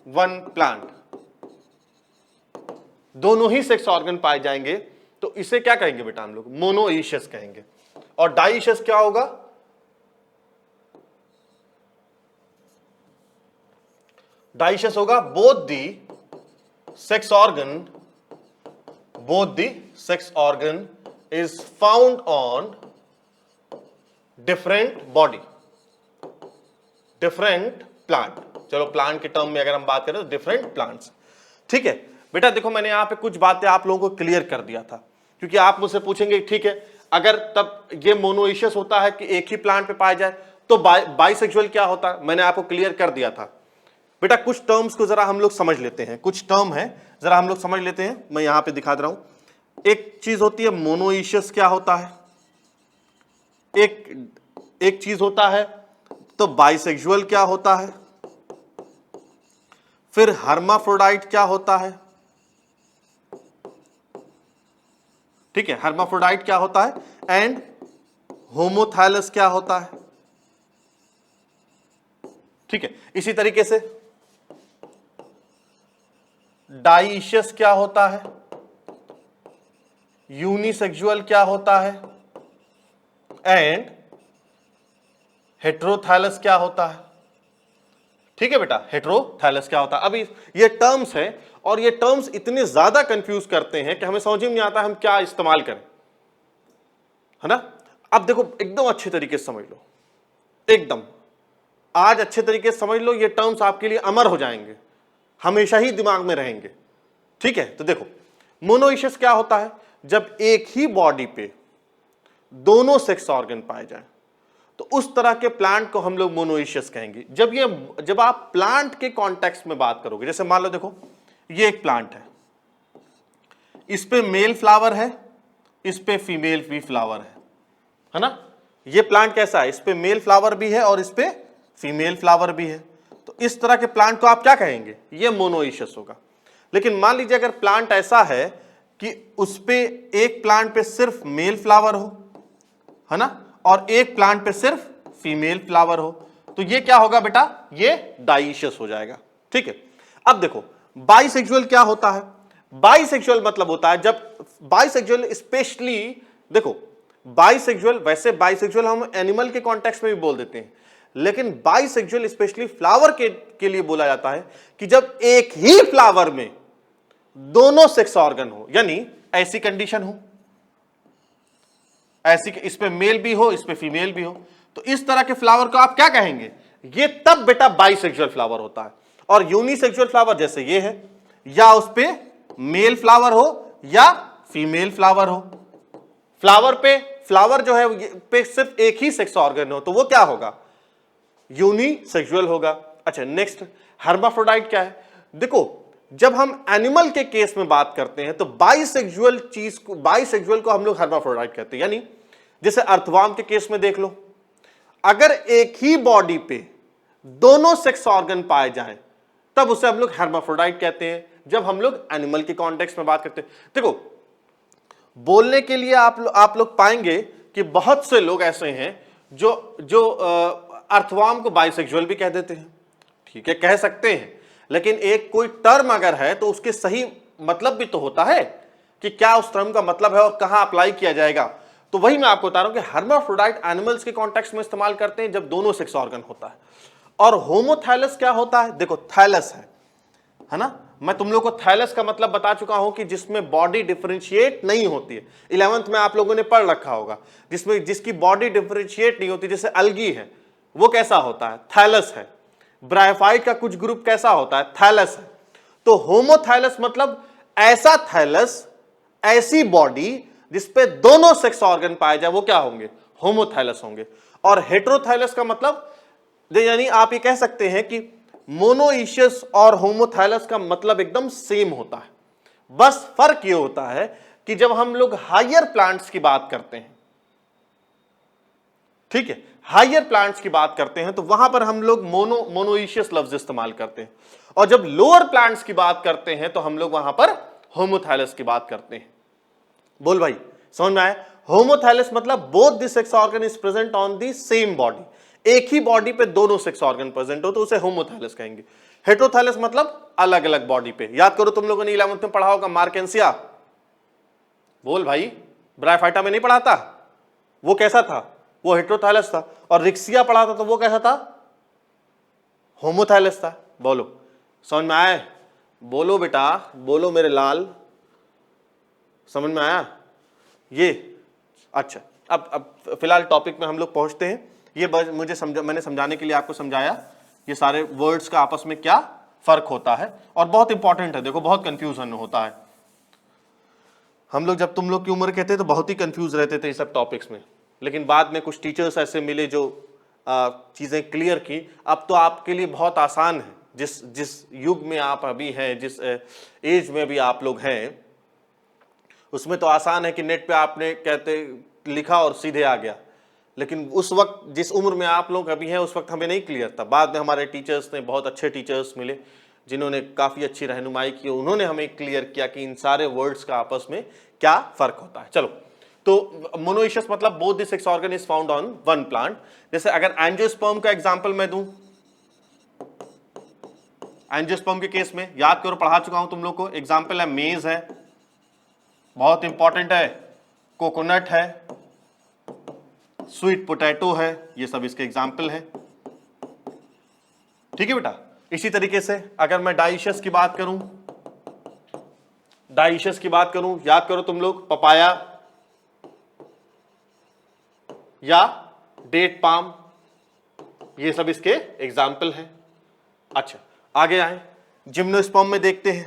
one plant, दोनों ही सेक्स ऑर्गन पाए जाएंगे, तो इसे क्या कहेंगे बेटा हम लोग? मोनोइशियस कहेंगे। और डाइशियस क्या होगा? डाइशियस होगा both the sex organ is found on different body, different plant. चलो प्लांट के टर्म में अगर हम बात करें तो डिफरेंट प्लांट्स। ठीक है बेटा, देखो मैंने यहां पे कुछ बातें आप लोगों को क्लियर कर दिया था, क्योंकि आप मुझसे पूछेंगे ठीक है अगर तब ये मोनोइशियस होता है कि एक ही प्लांट पे पाया जाए, तो बाइसेक्सुअल क्या होता है? मैंने आपको क्लियर कर दिया था। बेटा कुछ टर्म्स को जरा हम लोग समझ लेते हैं, कुछ टर्म है जरा हम लोग समझ लेते हैं, मैं यहां पे दिखा दे रहा हूं। एक चीज होती है मोनोइशियस क्या होता है, एक चीज होता है तो बाइसेक्सुअल क्या होता है, फिर हर्माफ्रोडाइट क्या होता है। ठीक है, हर्माफ्रोडाइट क्या होता है, एंड होमोथैलस क्या होता है। ठीक है, इसी तरीके से डाइशियस क्या होता है, यूनिसेक्सुअल क्या होता है, एंड हेटेरोथैलस क्या होता है? ठीक है बेटा, हेटेरोथैलस क्या होता है? अभी ये टर्म्स है और ये टर्म्स इतने ज्यादा कंफ्यूज करते हैं कि हमें समझ में नहीं आता हम क्या इस्तेमाल करें, है ना? अब देखो एकदम अच्छे तरीके से समझ लो, एकदम आज अच्छे तरीके से समझ लो, ये टर्म्स आपके लिए अमर हो जाएंगे, हमेशा ही दिमाग में रहेंगे। ठीक है, तो देखो मोनोइशियस क्या होता है? जब एक ही बॉडी पे दोनों सेक्स ऑर्गन पाए जाएं तो उस तरह के प्लांट को हम लोग मोनोइशियस कहेंगे। जब आप प्लांट के कॉन्टेक्स्ट में बात करोगे, जैसे मान लो देखो ये एक प्लांट है, इस पे मेल फ्लावर है, इस पे फीमेल भी फ्लावर है ना? ये प्लांट कैसा है? इस पे मेल फ्लावर भी है और इस पे फीमेल फ्लावर भी है, तो इस तरह के प्लांट को आप क्या कहेंगे? ये मोनोइशियस होगा। लेकिन मान लीजिए अगर प्लांट ऐसा है कि उस पे एक प्लांट पे सिर्फ मेल फ्लावर हो, है ना, और एक प्लांट पे सिर्फ फीमेल फ्लावर हो, तो ये क्या होगा बेटा? ये डाइशियस हो जाएगा। ठीक है, अब देखो बाइसेक्सुअल क्या होता है? बाइसेक्सुअल मतलब होता है जब बाइसेक्सुअल स्पेशली, देखो बाइसेक्सुअल, वैसे बाइसेक्सुअल हम एनिमल के कॉन्टेक्स्ट में भी बोल देते हैं, लेकिन बाइसेक्सुअल स्पेशली फ्लावर के लिए बोला जाता है कि जब एक ही फ्लावर में दोनों सेक्स ऑर्गन हो, यानी ऐसी कंडीशन हो, ऐसी इस पे मेल भी हो, इस पे फीमेल भी हो, तो इस तरह के फ्लावर को आप क्या कहेंगे? ये तब बेटा बाइसेक्सुअल फ्लावर होता है। और यूनिसेक्सुअल फ्लावर जैसे ये है, या उस पे मेल फ्लावर हो या फीमेल फ्लावर हो, फ्लावर जो है पे सिर्फ एक ही सेक्स ऑर्गन हो, तो वो क्या होगा? यूनिसेक्सुअल होगा। अच्छा नेक्स्ट, हर्माफ्रोडाइट क्या है? देखो जब हम एनिमल के केस में बात करते हैं तो बाइसेक्सुअल को हम लोग हर्माफ्रोडाइट कहते हैं। यानी जैसे अर्थवर्म के केस में देख लो, अगर एक ही बॉडी पे दोनों सेक्स ऑर्गन पाए जाएं तब उसे हम लोग हर्माफ्रोडाइट कहते हैं, जब हम लोग एनिमल के कॉन्टेक्स्ट में बात करते हैं। देखो बोलने के लिए आप लोग पाएंगे कि बहुत से लोग ऐसे हैं जो अर्थवर्म को बाइसेक्सुअल भी कह देते हैं। ठीक है, कह सकते हैं, लेकिन एक कोई टर्म अगर है तो उसके सही मतलब भी तो होता है कि क्या उस टर्म का मतलब है और कहां अप्लाई किया जाएगा। तो वही मैं आपको बता रहा हूं कि हर्माफ्रोडाइट एनिमल्स के कॉन्टेक्स्ट में इस्तेमाल करते हैं जब दोनों सेक्स ऑर्गन होता है। और होमोथैलस क्या होता है? देखो थैलस है ना, मैं तुम लोग को थैलस का मतलब बता चुका हूं कि जिसमें बॉडी डिफरेंशिएट नहीं होती है। 11th में आप लोगों ने पढ़ रखा होगा, जिसकी बॉडी डिफरेंशिएट नहीं होती, जैसे अलगी है, वो कैसा होता है? थैलस है। ब्रायोफाइट का कुछ ग्रुप कैसा होता है? थैलस है। तो होमोथैलस मतलब ऐसा थैलस, ऐसी बॉडी जिसपे दोनों सेक्स ऑर्गन पाए जाए, वो क्या होंगे? होमोथैलस होंगे। और हेटेरोथैलस का मतलब, यानी आप ये कह सकते हैं कि मोनोइशियस और होमोथैलस का मतलब एकदम सेम होता है, बस फर्क ये होता है कि जब हम लोग हायर प्लांट्स की बात करते हैं, ठीक है, हायर प्लांट्स की बात करते हैं तो वहां पर हम लोग मोनोइशियस लफ्ज इस्तेमाल करते हैं, और जब लोअर प्लांट्स की बात करते हैं तो हम लोग वहां पर होमोथैलस की बात करते हैं। बोल भाई समझ में आया? होमोथैलस मतलब both the sex organ is present on the same body, एक ही बॉडी पे दोनों सेक्स ऑर्गन प्रेजेंट हो तो उसे होमोथैलस कहेंगे। हेटेरोथैलस मतलब अलग अलग बॉडी पे। याद करो तुम लोगों ने 11th में पढ़ा होगा मार्केंसिया। बोल भाई, ब्रायोफाइटा में नहीं पढ़ा था? वो कैसा था? वो हेटेरोथैलस था। और रिक्सिया पढ़ा था तो वो कैसा था? होमोथैलस था। बोलो समझ में आया? बोलो बेटा, बोलो मेरे लाल, समझ में आया ये? अच्छा, अब फिलहाल टॉपिक में हम लोग पहुंचते हैं। ये मैंने समझाने के लिए आपको समझाया ये सारे वर्ड्स का आपस में क्या फर्क होता है, और बहुत इंपॉर्टेंट है। देखो बहुत कंफ्यूजन होता है, हम लोग जब तुम लोग की उम्र के थे तो बहुत ही कंफ्यूज रहते थे इस सब टॉपिक्स में, लेकिन बाद में कुछ टीचर्स ऐसे मिले जो चीजें क्लियर की। अब तो आपके लिए बहुत आसान है, जिस युग में आप अभी हैं, जिस एज में भी आप लोग हैं, उसमें तो आसान है कि नेट पे आपने कहते लिखा और सीधे आ गया। लेकिन उस वक्त जिस उम्र में आप लोग अभी हैं उस वक्त हमें नहीं क्लियर था। बाद में हमारे टीचर्स ने, बहुत अच्छे टीचर्स मिले जिन्होंने काफ़ी अच्छी रहनुमाई की, उन्होंने हमें क्लियर किया कि इन सारे वर्ड्स का आपस में क्या फ़र्क होता है। चलो, तो मोनोइशियस मतलब both the sex organ is found on one plant. जैसे अगर एंजियोस्पर्म का एग्जाम्पल मैं दूं, एंजियोस्पर्म के केस में याद करो, पढ़ा चुका हूं तुम लोग को। एग्जाम्पल है मेज है, बहुत इंपॉर्टेंट है, कोकोनट है, स्वीट पोटैटो है, ये सब इसके एग्जाम्पल है। ठीक है बेटा। इसी तरीके से अगर मैं डाइशियस की बात करूं, याद करो तुम लोग, पपाया या डेट पाम, ये सब इसके एग्जाम्पल हैं। अच्छा आगे आए, जिम्नोस्पर्म में देखते हैं।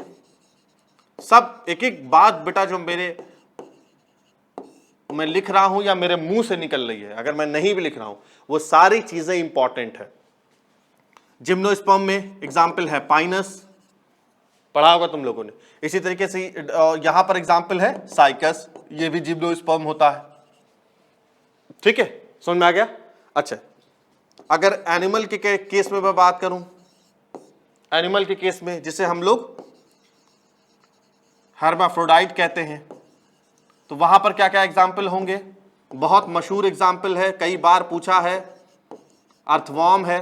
सब एक एक बात बेटा जो मैं लिख रहा हूं या मेरे मुंह से निकल रही है, अगर मैं नहीं भी लिख रहा हूं, वो सारी चीजें इंपॉर्टेंट है। जिम्नोस्पर्म में एग्जाम्पल है पाइनस, पढ़ा होगा तुम लोगों ने। इसी तरीके से यहां पर एग्जाम्पल है साइकस, ये भी जिम्नोस्पर्म होता है। ठीक है, समझ में आ गया। अच्छा अगर एनिमल के केस में मैं बात करूं, एनिमल के केस में जिसे हम लोग हर्माफ्रोडाइट कहते हैं, तो वहां पर क्या क्या एग्जाम्पल होंगे? बहुत मशहूर एग्जाम्पल है, कई बार पूछा है, अर्थवॉर्म है,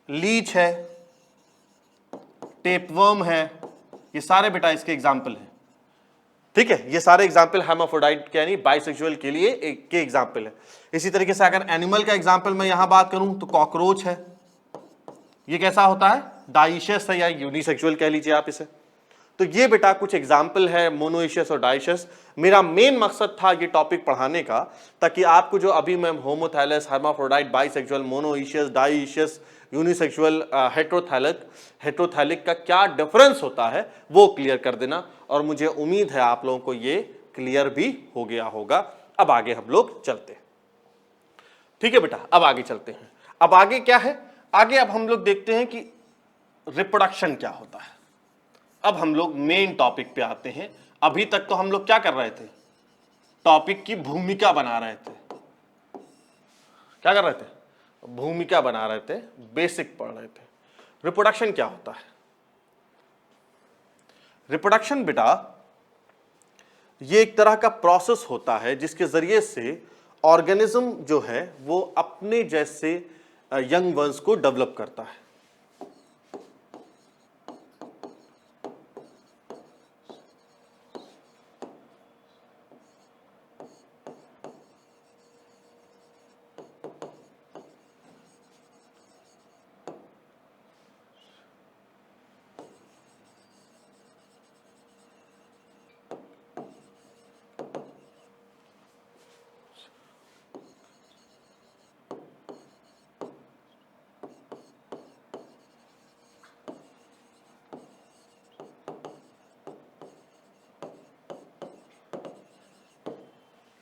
लीच है, टेपवर्म है, ये सारे बेटा इसके एग्जाम्पल हैं। ठीक है, ये सारे एग्जाम्पल हर्माफ्रोडाइट के यानी बाइसेक्सुअल के लिए के एग्जाम्पल है। इसी तरीके से अगर एनिमल का एग्जाम्पल मैं यहां बात करूं तो कॉकरोच है, ये कैसा होता है? डाइशियस है या यूनिसेक्सुअल कह लीजिए आप इसे। तो ये बेटा कुछ एग्जाम्पल है मोनोइशियस और डाइशियस। मेरा मेन मकसद था ये टॉपिक पढ़ाने का, ताकि आपको जो अभी मैं homothallus, hermaphrodite, bisexual, monoecious, dioecious, unisexual, heterothallic का क्या डिफरेंस होता है वो क्लियर कर देना, और मुझे उम्मीद है आप लोगों को ये क्लियर भी हो गया होगा। अब आगे हम लोग चलते हैं। ठीक है बेटा, अब आगे चलते हैं। अब आगे क्या है? आगे अब हम लोग देखते हैं कि रिप्रोडक्शन क्या होता है। अब हम लोग मेन टॉपिक पे आते हैं। अभी तक तो हम लोग क्या कर रहे थे? टॉपिक की भूमिका बना रहे थे। क्या कर रहे थे? भूमिका बना रहे थे, बेसिक पढ़ रहे थे। रिप्रोडक्शन क्या होता है? रिप्रोडक्शन बेटा ये एक तरह का प्रोसेस होता है जिसके जरिए से ऑर्गेनिज्म जो है वो अपने जैसे यंग वंस को डेवलप करता है।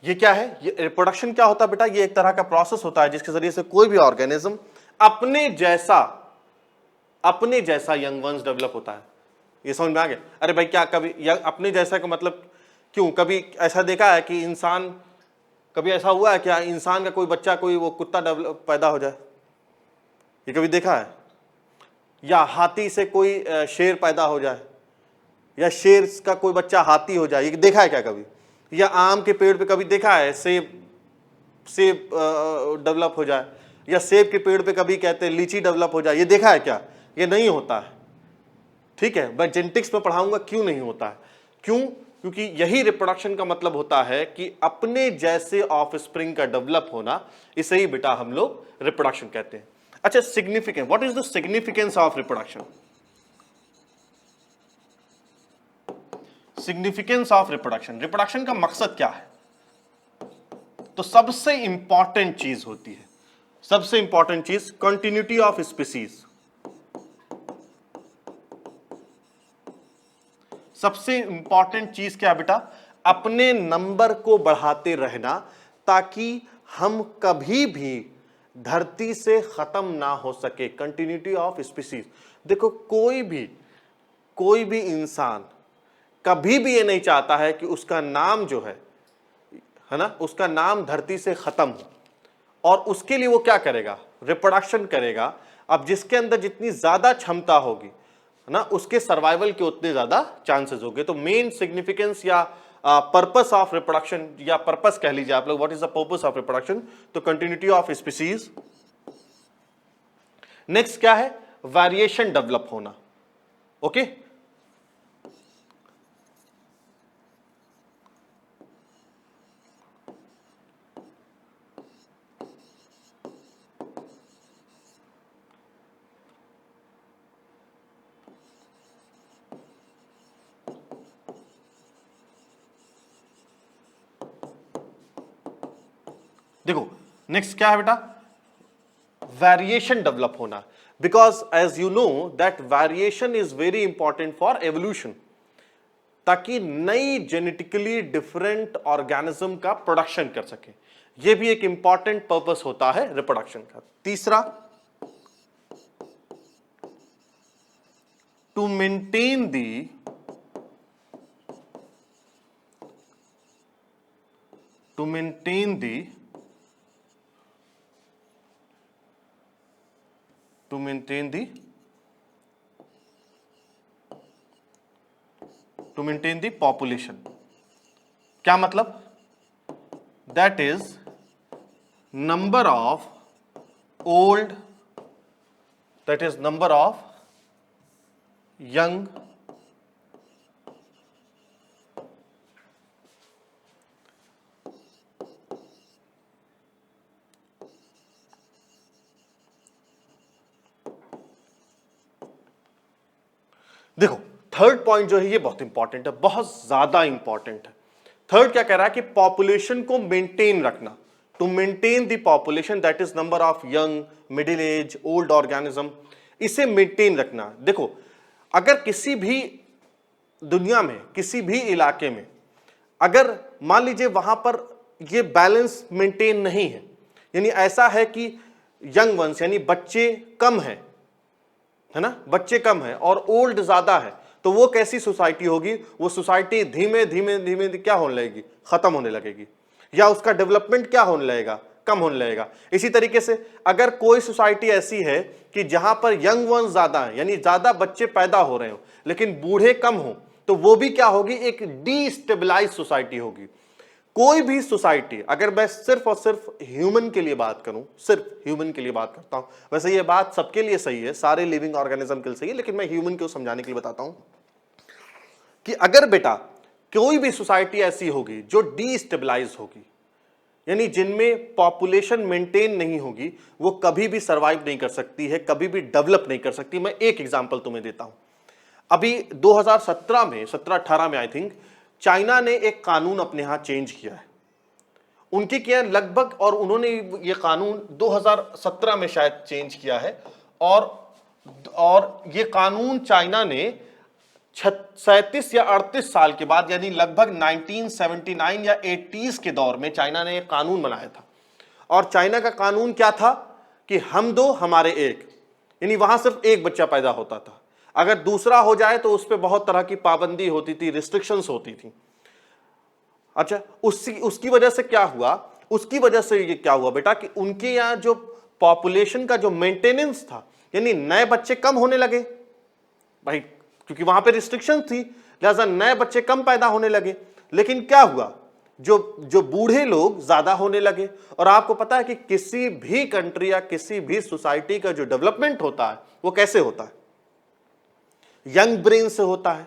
ये क्या है? ये रिप्रोडक्शन क्या होता है बेटा? ये एक तरह का प्रोसेस होता है जिसके जरिए से कोई भी ऑर्गेनिज्म अपने जैसा यंग वंस डेवलप होता है। ये समझ में आ गया? अरे भाई क्या कभी अपने जैसा का मतलब क्यों? कभी ऐसा देखा है कि इंसान, कभी ऐसा हुआ है क्या इंसान का कोई बच्चा कोई वो कुत्ता डेवलप पैदा हो जाए? ये कभी देखा है? या हाथी से कोई शेर पैदा हो जाए, या शेर का कोई बच्चा हाथी हो जाए, ये देखा है क्या कभी? या आम के पेड़ पे कभी देखा है सेब डेवलप हो जाए, या सेब के पेड़ पे कभी कहते हैं लीची डेवलप हो जाए, ये देखा है क्या? ये नहीं होता है। ठीक है, मैं जेनेटिक्स में पढ़ाऊंगा क्यों नहीं होता है। क्यों? क्योंकि यही रिप्रोडक्शन का मतलब होता है कि अपने जैसे ऑफस्प्रिंग का डेवलप होना, इसे ही बेटा हम लोग रिप्रोडक्शन कहते हैं। अच्छा, significance, what is the significance of reproduction? Significance of reproduction, reproduction का मकसद क्या है? तो सबसे इंपॉर्टेंट चीज होती है, सबसे इंपॉर्टेंट चीज कंटिन्यूटी ऑफ स्पीसीज। सबसे इंपॉर्टेंट चीज क्या बेटा? अपने नंबर को बढ़ाते रहना, ताकि हम कभी भी धरती से खत्म ना हो सके। Continuity of species. देखो कोई भी इंसान कभी भी ये नहीं चाहता है कि उसका नाम जो है ना, उसका नाम धरती से खत्म हो, और उसके लिए वो क्या करेगा? रिप्रोडक्शन करेगा। अब जिसके अंदर जितनी ज्यादा क्षमता होगी ना, उसके सर्वाइवल के उतने ज्यादा चांसेस होंगे। तो मेन सिग्निफिकेंस या पर्पस ऑफ रिप्रोडक्शन, या पर्पस कह लीजिए आप लोग, what is the purpose of reproduction? तो कंटिन्यूटी ऑफ स्पीसीज। नेक्स्ट क्या है? वेरिएशन डेवलप होना। ओके, देखो नेक्स्ट क्या है बेटा, वेरिएशन डेवलप होना, because as you know that variation is very important for evolution, ताकि नई जेनेटिकली डिफरेंट ऑर्गेनिज्म का प्रोडक्शन कर सके। यह भी एक इंपॉर्टेंट पर्पस होता है रिप्रोडक्शन का। तीसरा, to maintain the to maintain the population। क्या मतलब, that is number of old, that is number of young देखो थर्ड पॉइंट जो है ये बहुत इंपॉर्टेंट है, बहुत ज्यादा इंपॉर्टेंट है। थर्ड क्या कह रहा है कि पॉपुलेशन को मेंटेन रखना, to maintain the population, that is number of young, middle age, old organism, इसे मेंटेन रखना। देखो अगर किसी भी दुनिया में किसी भी इलाके में अगर मान लीजिए वहां पर ये बैलेंस मेंटेन नहीं है, यानी ऐसा है कि यंग वंस यानी बच्चे कम है ना, बच्चे कम है और ओल्ड ज्यादा है, तो वो कैसी सोसाइटी होगी, वो सोसाइटी धीमे धीमे धीमे क्या होने लगेगी, खत्म होने लगेगी, या उसका डेवलपमेंट क्या होने लगेगा, कम होने लगेगा। इसी तरीके से अगर कोई सोसाइटी ऐसी है कि जहां पर यंग वंस ज्यादा है, यानी ज्यादा बच्चे पैदा हो रहे हो लेकिन बूढ़े कम हो, तो वो भी क्या होगी, एक डीस्टेबलाइज सोसाइटी होगी। कोई भी सोसाइटी, अगर मैं सिर्फ और सिर्फ ह्यूमन के लिए बात करूं, सिर्फ ह्यूमन के लिए बात करता हूं, वैसे ये बात सबके लिए सही है, सारे लिविंग ऑर्गेनिज्म के लिए सही है, लेकिन मैं ह्यूमन को समझाने के लिए बताता हूं कि अगर बेटा कोई भी सोसाइटी ऐसी होगी जो डीस्टेबलाइज होगी, यानी जिनमें पॉपुलेशन मेंटेन नहीं होगी, वो कभी भी सर्वाइव नहीं कर सकती है, कभी भी डेवलप नहीं कर सकती। मैं एक एग्जांपल तुम्हें देता हूं। अभी 2017 में 17-18 में आई थिंक चाइना ने एक कानून अपने यहां चेंज किया है, उनके क्या लगभग, और उन्होंने ये कानून 2017 में शायद चेंज किया है, और ये कानून चाइना ने 37 या 38 साल के बाद, यानी लगभग 1979 या 80s के दौर में चाइना ने एक कानून बनाया था। और चाइना का कानून क्या था कि हम दो हमारे एक, यानी वहां सिर्फ एक बच्चा पैदा होता था, अगर दूसरा हो जाए तो उस पर बहुत तरह की पाबंदी होती थी, रिस्ट्रिक्शंस होती थी। अच्छा, उसकी वजह से क्या हुआ, उसकी वजह से ये क्या हुआ बेटा कि उनके यहां जो पॉपुलेशन का जो मेंटेनेंस था, यानी नए बच्चे कम होने लगे भाई, क्योंकि वहां पे रिस्ट्रिक्शन थी, लिहाजा नए बच्चे कम पैदा होने लगे। लेकिन क्या हुआ, जो बूढ़े लोग ज्यादा होने लगे। और आपको पता है कि किसी भी कंट्री या किसी भी सोसाइटी का जो डेवलपमेंट होता है वो कैसे होता है, यंग ब्रेन से होता है।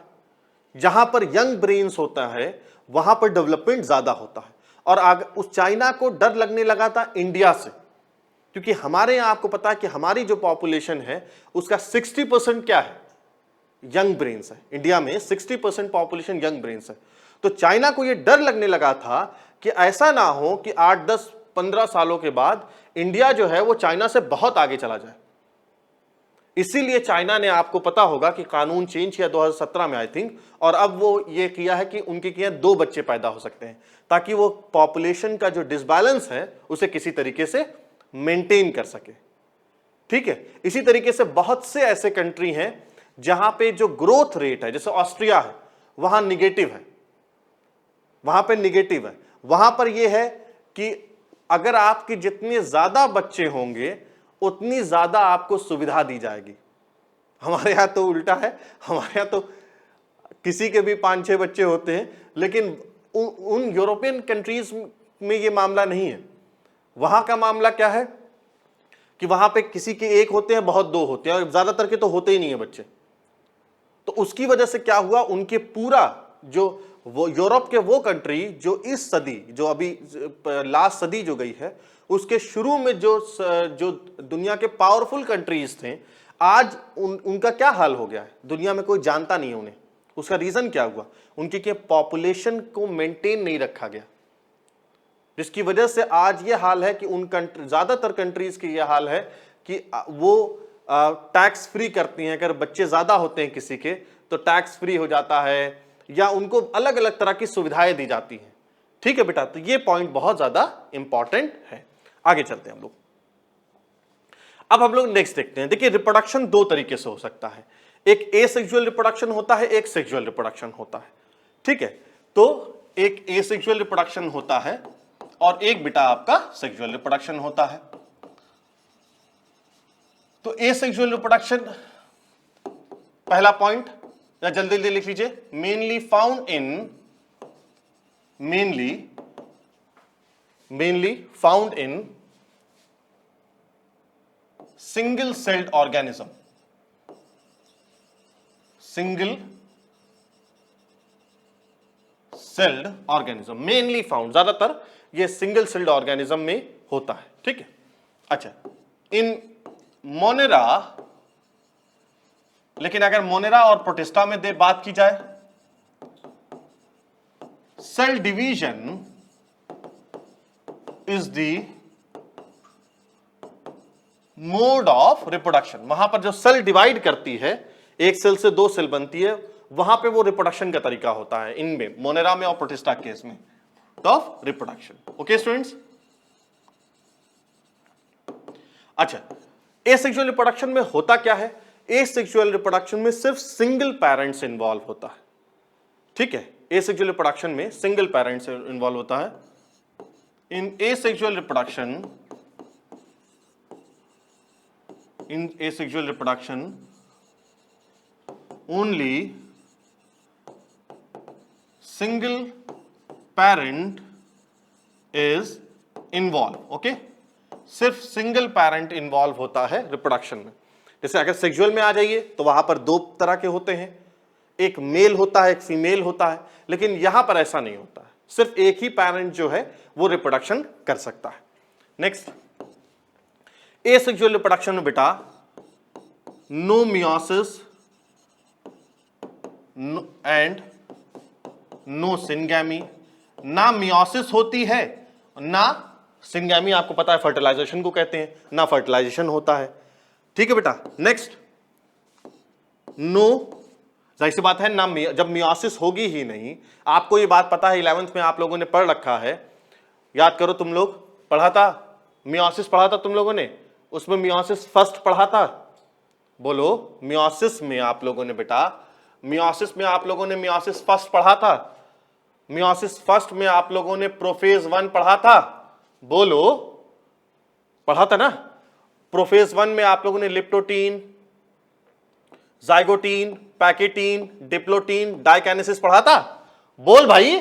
जहां पर यंग ब्रेन्स होता है वहां पर डेवलपमेंट ज्यादा होता है। और उस चाइना को डर लगने लगा था इंडिया से, क्योंकि हमारे यहां आपको पता है कि हमारी जो पॉपुलेशन है उसका 60% क्या है, यंग ब्रेन्स है। इंडिया में 60% पॉपुलेशन यंग ब्रेन्स है। तो चाइना को यह डर लगने लगा था कि ऐसा ना हो कि 8, 10, 15 सालों के बाद इंडिया जो है वो चाइना से बहुत आगे चला जाए। इसीलिए चाइना ने, आपको पता होगा कि कानून चेंज किया 2017 में आई थिंक, और अब वो ये किया है कि उनके क्या 2 बच्चे पैदा हो सकते हैं, ताकि वो पॉपुलेशन का जो डिसबैलेंस है उसे किसी तरीके से मेंटेन कर सके। ठीक है, इसी तरीके से बहुत से ऐसे कंट्री हैं जहां पे जो ग्रोथ रेट है, जैसे ऑस्ट्रिया है, वहां निगेटिव है, वहां पे निगेटिव है। वहां पर यह है कि अगर आपके जितने ज्यादा बच्चे होंगे उतनी ज्यादा आपको सुविधा दी जाएगी। हमारे यहां तो उल्टा है, हमारे यहां तो किसी के भी 5-6 बच्चे होते हैं, लेकिन उन यूरोपियन कंट्रीज में ये मामला नहीं है। वहां का मामला क्या है कि वहां पे किसी के 1 होते हैं, बहुत 2 होते हैं, और ज्यादातर के तो होते ही नहीं है बच्चे। तो उसकी वजह से क्या हुआ, उनके पूरा जो वो यूरोप के वो कंट्री जो इस सदी, जो अभी लास्ट सदी जो गई है, उसके शुरू में जो दुनिया के पावरफुल कंट्रीज थे, आज उनका क्या हाल हो गया है, दुनिया में कोई जानता नहीं है उन्हें। उसका रीजन क्या हुआ, उनकी क्या पॉपुलेशन को मेंटेन नहीं रखा गया। जिसकी वजह से आज ये हाल है कि उन ज्यादातर कंट्रीज की ये हाल है कि वो टैक्स फ्री करती हैं। अगर बच्चे ज्यादा होते हैं किसी के तो टैक्स फ्री हो जाता है या उनको अलग अलग तरह की सुविधाएं दी जाती हैं। ठीक है बेटा, तो ये पॉइंट बहुत ज्यादा इंपॉर्टेंट है। आगे चलते हैं हम लोग। अब हम लोग नेक्स्ट देखते हैं। देखिए रिप्रोडक्शन दो तरीके से हो सकता है, एक एसेक्सुअल रिप्रोडक्शन होता है, एक सेक्सुअल रिप्रोडक्शन होता है। ठीक है, तो एक एसेक्सुअल रिप्रोडक्शन होता है और एक बेटा आपका सेक्सुअल रिप्रोडक्शन होता है। तो एसेक्सुअल रिप्रोडक्शन पहला पॉइंट या जल्दी जल्दी लिख लीजिए, mainly found in single celled organism, mainly found, ज्यादातर ये सिंगल सेल्ड ऑर्गेनिज्म में होता है। ठीक है, अच्छा इन मोनेरा, लेकिन अगर मोनेरा और प्रोटिस्टा में बात की जाए, cell division is the mode of reproduction. वहां पर जो सेल डिवाइड करती है, एक सेल से दो सेल बनती है, वहां पे वो रिप्रोडक्शन का तरीका होता है इनमें, मोनेरा में और प्रोटिस्टा केस में, ऑफ रिप्रोडक्शन। ओके स्टूडेंट्स, अच्छा एसेक्सुअल रिप्रोडक्शन में होता क्या है? एसेक्सुअल रिप्रोडक्शन में सिर्फ सिंगल पेरेंट्स इन्वॉल्व होता है। ठीक है, एसेक्सुअल रिप्रोडक्शन में सिंगल पेरेंट्स इन्वॉल्व होता है। In asexual reproduction only single parent is involve. Okay, सिर्फ सिंगल पेरेंट इन्वॉल्व होता है रिप्रोडक्शन में। जैसे अगर सेक्सुअल में आ जाइए तो वहां पर दो तरह के होते हैं, एक मेल होता है, एक फीमेल होता है, लेकिन यहां पर ऐसा नहीं होता है, सिर्फ एक ही पेरेंट जो है वो रिप्रोडक्शन कर सकता है। नेक्स्ट, एसेक्सुअल रिप्रोडक्शन में बेटा no meiosis and no syngamy, ना मियोसिस होती है ना सिंगैमी, आपको पता है फर्टिलाइजेशन को कहते हैं, ना फर्टिलाइजेशन होता है। ठीक है बेटा, नेक्स्ट नो, जाहिर सी बात है ना, जब मियोसिस होगी ही नहीं, आपको ये बात पता है, 11th में आप लोगों ने पढ़ रखा है, याद करो, तुम लोग पढ़ा था मियोसिस, पढ़ा था तुम लोगों ने, उसमें मियोसिस फर्स्ट पढ़ा था, बोलो मियोसिस में आप लोगों ने बेटा, मियोसिस में आप लोगों ने मियोसिस फर्स्ट पढ़ा था, मियोसिस फर्स्ट में आप लोगों ने प्रोफेज 1 पढ़ा था, बोलो पढ़ा था ना। प्रोफेज 1 में आप लोगों ने leptotene, zygotene, pachytene, diplotene, diakinesis पढ़ा था, बोल भाई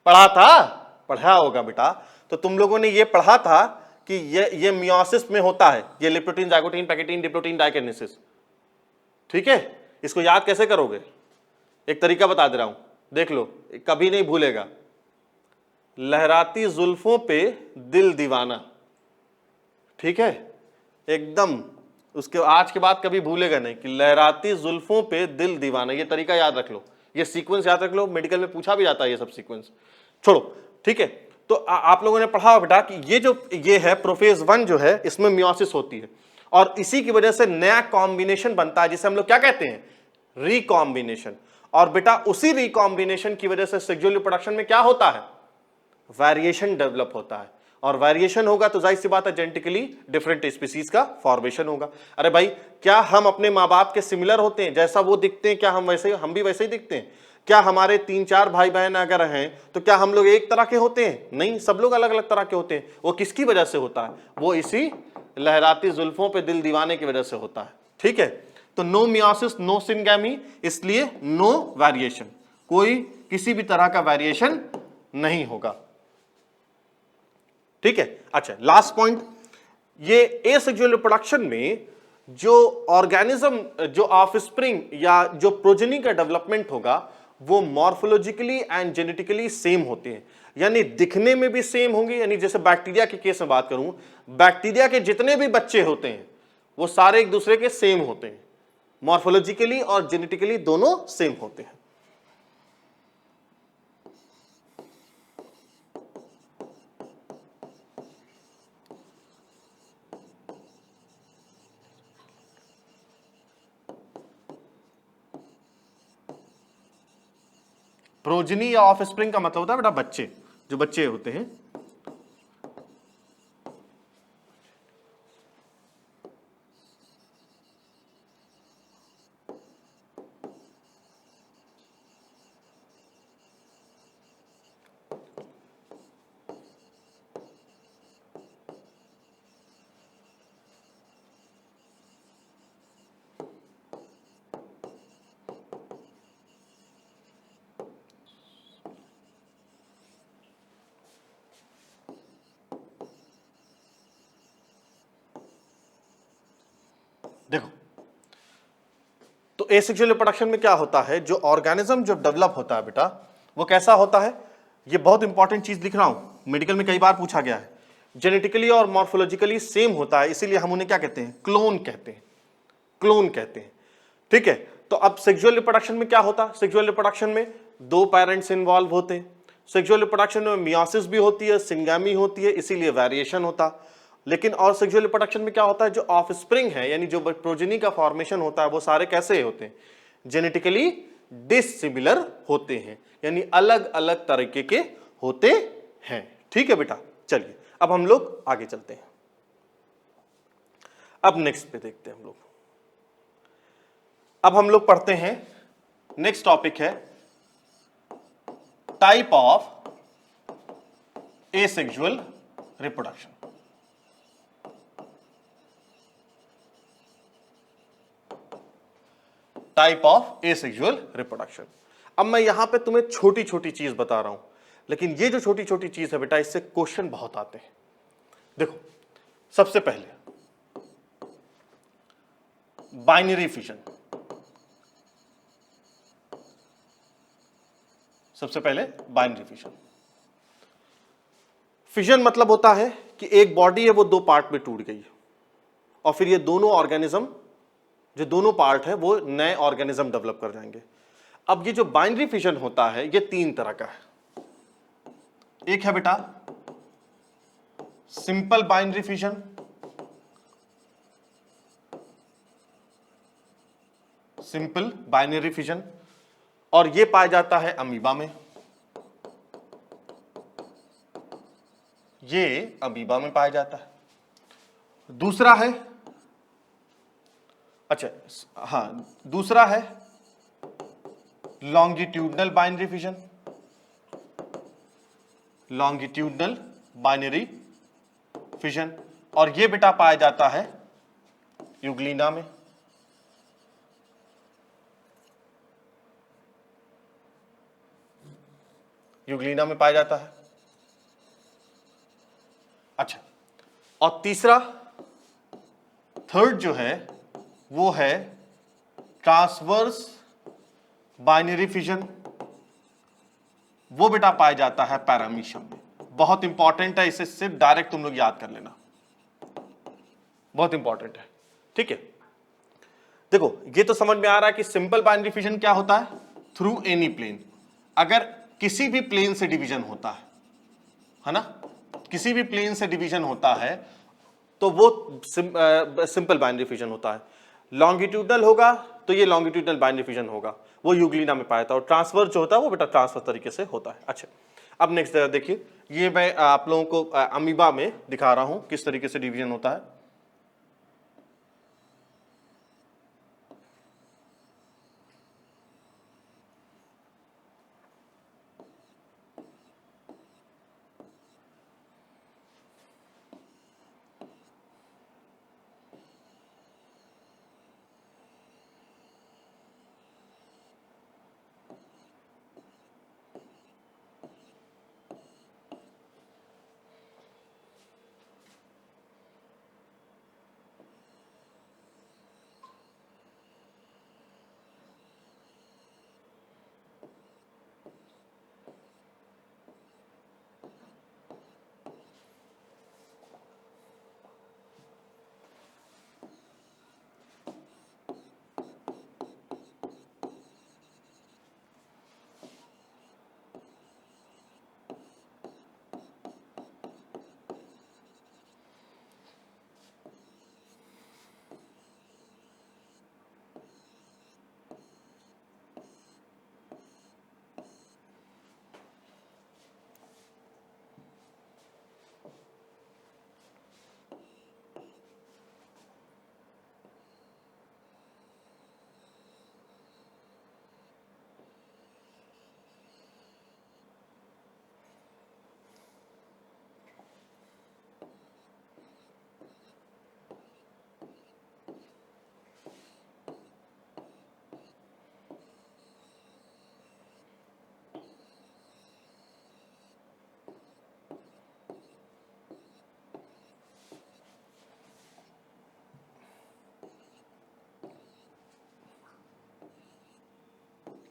पढ़ा था, पढ़ा होगा बेटा। तो तुम लोगों ने ये पढ़ा था कि ये मियोसिस में होता है, ये leptotene, zygotene, pachytene, diplotene, diakinesis. ठीक है, इसको याद कैसे करोगे? एक तरीका बता दे रहा हूं, देख लो, कभी नहीं भूलेगा। लहराती जुल्फों पे दिल दीवाना, ठीक है, एकदम उसके आज के बाद कभी भूलेगा नहीं कि लहराती जुल्फों पे दिल दीवाना, ये तरीका याद रख लो, ये सीक्वेंस याद रख लो, मेडिकल में पूछा भी जाता है ये सब सीक्वेंस, छोड़ो। ठीक है, तो आप लोगों ने पढ़ा बेटा कि ये है प्रोफेज 1 जो है, इसमें मियोसिस होती है और इसी की वजह से नया कॉम्बिनेशन बनता है जिसे हम लोग क्या कहते हैं, रिकॉम्बिनेशन। और बेटा उसी रिकॉम्बिनेशन की वजह से सेक्सुअल रिप्रोडक्शन में क्या होता है, वेरिएशन डेवलप होता है, और वेरिएशन होगा तो जाहिर सी बात है जेनेटिकली डिफरेंट स्पीसीज का फॉर्मेशन होगा। अरे भाई, क्या हम अपने माँ बाप के सिमिलर होते हैं, जैसा वो दिखते हैं, क्या हम भी वैसे ही दिखते हैं? क्या हमारे 3-4 भाई बहन अगर हैं तो क्या हम लोग एक तरह के होते हैं? नहीं, सब लोग अलग अलग तरह के होते हैं। वो किसकी वजह से होता है? वो इसी लहराती जुल्फों पे दिल दीवाने की वजह से होता है। ठीक है, तो नो मियोसिस, नो सिंगैमी, इसलिए नो वेरिएशन, कोई किसी भी तरह का वेरिएशन नहीं होगा। ठीक है, अच्छा लास्ट पॉइंट, ये एसेक्सुअल रिप्रोडक्शन में जो ऑर्गेनिज्म, जो ऑफस्प्रिंग या जो प्रोजेनी का डेवलपमेंट होगा वो मॉर्फोलॉजिकली एंड जेनेटिकली सेम होते हैं, यानी दिखने में भी सेम होंगे। यानी जैसे बैक्टीरिया के केस में बात करूं, बैक्टीरिया के जितने भी बच्चे होते हैं वो सारे एक दूसरे के सेम होते हैं, मॉर्फोलॉजिकली और जेनेटिकली दोनों सेम होते हैं। प्रोजनी या ऑफ स्प्रिंग का मतलब होता है बेटा बच्चे, जो बच्चे होते हैं। देखो, तो एसेक्सुअल रिप्रोडक्शन में क्या होता है, जो ऑर्गेनिज्म जब डेवलप होता है बेटा, वो कैसा होता है, ये बहुत इंपॉर्टेंट चीज लिख रहा हूं, मेडिकल में कई बार पूछा गया है। जेनेटिकली और मॉर्फोलॉजिकली सेम होता है, इसीलिए हम उन्हें क्या कहते हैं, क्लोन कहते हैं, क्लोन कहते हैं। ठीक है, तो अब सेक्सुअल रिप्रोडक्शन में क्या होता है, सेक्सुअल रिप्रोडक्शन में दो पेरेंट्स इन्वॉल्व होते हैं। सेक्सुअल रिप्रोडक्शन में मियोसिस भी होती है, सिंगेमी होती है, इसीलिए वेरिएशन होता। लेकिन और सेक्सुअल रिप्रोडक्शन में क्या होता है, जो ऑफस्प्रिंग है यानी जो प्रोजेनी का फॉर्मेशन होता है, वो सारे कैसे होते हैं, जेनेटिकली डिसिमिलर होते हैं, यानी अलग अलग तरीके के होते हैं। ठीक है बेटा, चलिए अब हम लोग आगे चलते हैं। अब नेक्स्ट पे देखते हैं हम लोग। अब हम लोग पढ़ते हैं, नेक्स्ट टॉपिक है type of asexual reproduction. Type of asexual reproduction. अब मैं यहां पे तुम्हें छोटी छोटी चीज बता रहा हूं, लेकिन ये जो छोटी छोटी चीज है बेटा, इससे क्वेश्चन बहुत आते हैं। देखो, सबसे पहले बाइनरी फिशन। सबसे पहले बाइनरी फिशन। फिशन मतलब होता है कि एक बॉडी है वो दो पार्ट में टूट गई और फिर ये दोनों ऑर्गेनिज्म, जो दोनों पार्ट है वो नए ऑर्गेनिज्म डेवलप कर जाएंगे। अब ये जो बाइनरी फिशन होता है ये तीन तरह का है। एक है बेटा simple binary fission, simple binary fission, और ये पाया जाता है अमीबा में, ये अमीबा में पाया जाता है। दूसरा है, अच्छा हाँ, दूसरा है longitudinal binary fission, longitudinal binary fission, और ये बेटा पाया जाता है यूग्लिना में। यूग्लिना में पाया जाता है। अच्छा, और तीसरा, थर्ड जो है वो है ट्रांसवर्स बाइनरी फिशन, वो बेटा पाया जाता है पैरामीशियम में। बहुत इंपॉर्टेंट है, इसे सिर्फ डायरेक्ट तुम लोग याद कर लेना, बहुत इंपॉर्टेंट है। ठीक है, देखो ये तो समझ में आ रहा है कि सिंपल बाइनरी फिशन क्या होता है, थ्रू एनी प्लेन, अगर किसी भी प्लेन से डिवीजन होता है ना, किसी भी प्लेन से डिवीजन होता है तो वो सिंपल बाइनरी फिशन होता है। लॉन्गिट्यूडनल होगा तो ये लॉन्गिट्यूडनल बाइनरी फिशन होगा, वो यूग्लिना में पाया था। और ट्रांसफर जो होता है वो बेटा ट्रांसफर तरीके से होता है। अच्छा, अब नेक्स्ट देखिए, ये मैं आप लोगों को अमीबा में दिखा रहा हूं किस तरीके से डिवीजन होता है।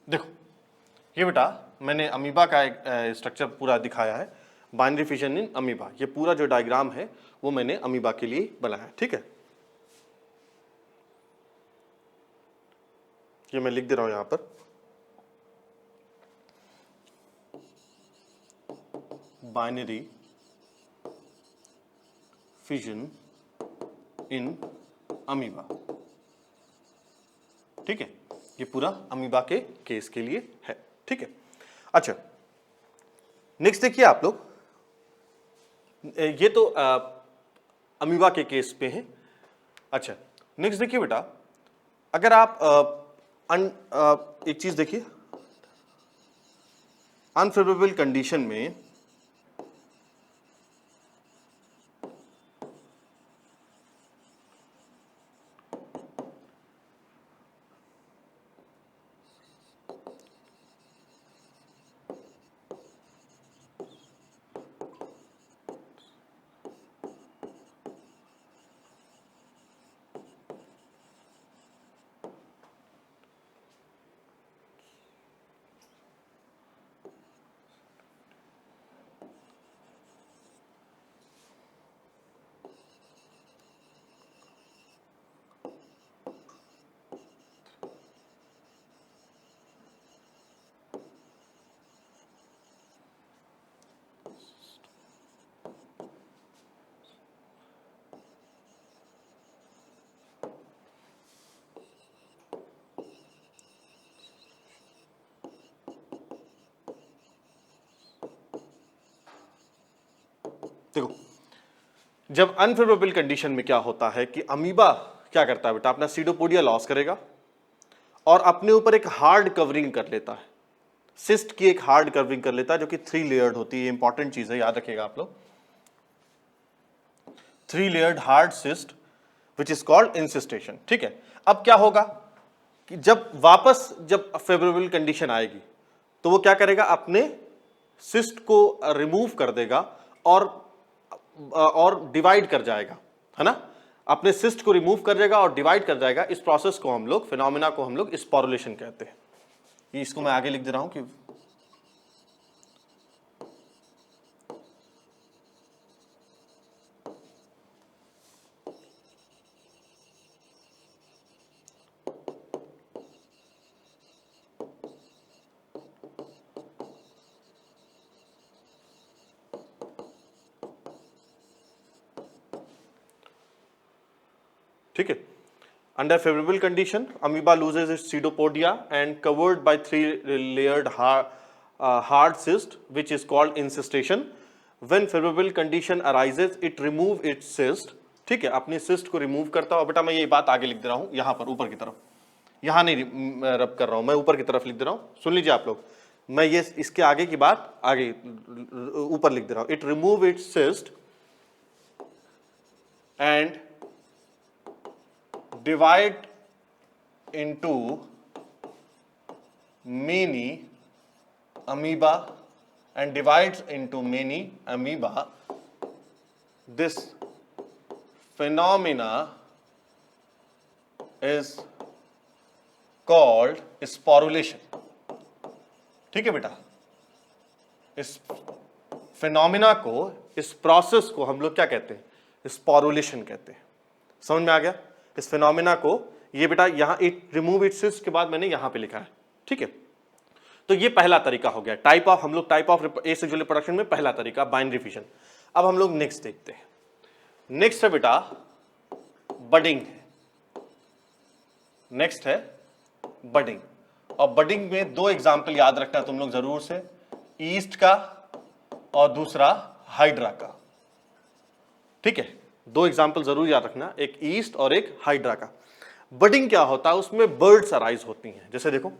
देखो ये बेटा मैंने अमीबा का एक स्ट्रक्चर पूरा दिखाया है, बाइनरी फिशन इन अमीबा। ये पूरा जो डायग्राम है वो मैंने अमीबा के लिए बनाया है, ठीक है। ये मैं लिख दे रहा हूं यहां पर, बाइनरी फिशन इन अमीबा, ठीक है। ये पूरा अमीबा के केस के लिए है, ठीक है। अच्छा नेक्स्ट देखिए आप लोग, ये तो अमीबा के केस पे है। अच्छा नेक्स्ट देखिए बेटा, अगर आप एक चीज देखिए, अनफेवरेबल कंडीशन में देखो, जब अनफेवरेबल कंडीशन में क्या होता है कि अमीबा क्या करता है बेटा, अपना सीडोपोडिया लॉस करेगा और अपने ऊपर एक हार्ड कवरिंग कर लेता है, सिस्ट की एक हार्ड कवरिंग कर लेता है जो कि 3 लेयर्ड होती है। इंपॉर्टेंट चीज है, याद रखिएगा आप लोग, 3 layered hard cyst which is called encystation, ठीक है। अब क्या होगा कि जब फेवरेबल कंडीशन आएगी तो वो क्या करेगा, अपने सिस्ट को रिमूव कर देगा और डिवाइड कर जाएगा, है ना। अपने सिस्ट को रिमूव कर देगा और डिवाइड कर जाएगा। इस प्रोसेस को हम लोग, फिनोमिना को हम लोग स्पोरुलेशन कहते हैं। इसको मैं आगे लिख दे रहा हूं कि ठीक है, under favorable condition amoeba loses its pseudopodia and covered by 3 layered hard cyst which is called incystation. When favorable condition arises it remove its cyst, ठीक है, अपनी cyst को remove करता हूं। बेटा मैं ये बात आगे लिख दे रहा हूं यहां पर ऊपर की तरफ, यहां नहीं रब कर रहा हूं, मैं ऊपर की तरफ लिख दे रहा हूं। सुन लीजिए आप लोग, मैं ये इसके आगे की बात आगे ऊपर लिख दे रहा हूं। It remove it's cyst and divide into many amoeba and divides into many amoeba. This phenomena is called sporulation, ठीक है बेटा। इस फिनोमिना को, इस प्रोसेस को हम लोग क्या कहते हैं, स्पोरुलेशन कहते हैं। समझ में आ गया इस फिनोमिना को। ये बेटा यहां इट रिमूव इट्स सिस्ट के बाद मैंने यहां पे लिखा है, ठीक है। तो ये पहला तरीका हो गया, टाइप ऑफ, हम लोग टाइप ऑफ एसेक्सुअल रिप्रोडक्शन में पहला तरीका बाइनरी फिशन। अब हम लोग नेक्स्ट देखते हैं। नेक्स्ट है बेटा बडिंग, नेक्स्ट है बडिंग। और बडिंग में 2 एग्जाम्पल याद रखना तुम लोग जरूर से, ईस्ट का और दूसरा हाइड्रा का, ठीक है। 2 एग्जाम्पल जरूर याद रखना, एक ईस्ट और एक हाइड्रा का। बडिंग क्या होता है, उसमें बर्ड्स अराइज होती हैं, जैसे देखो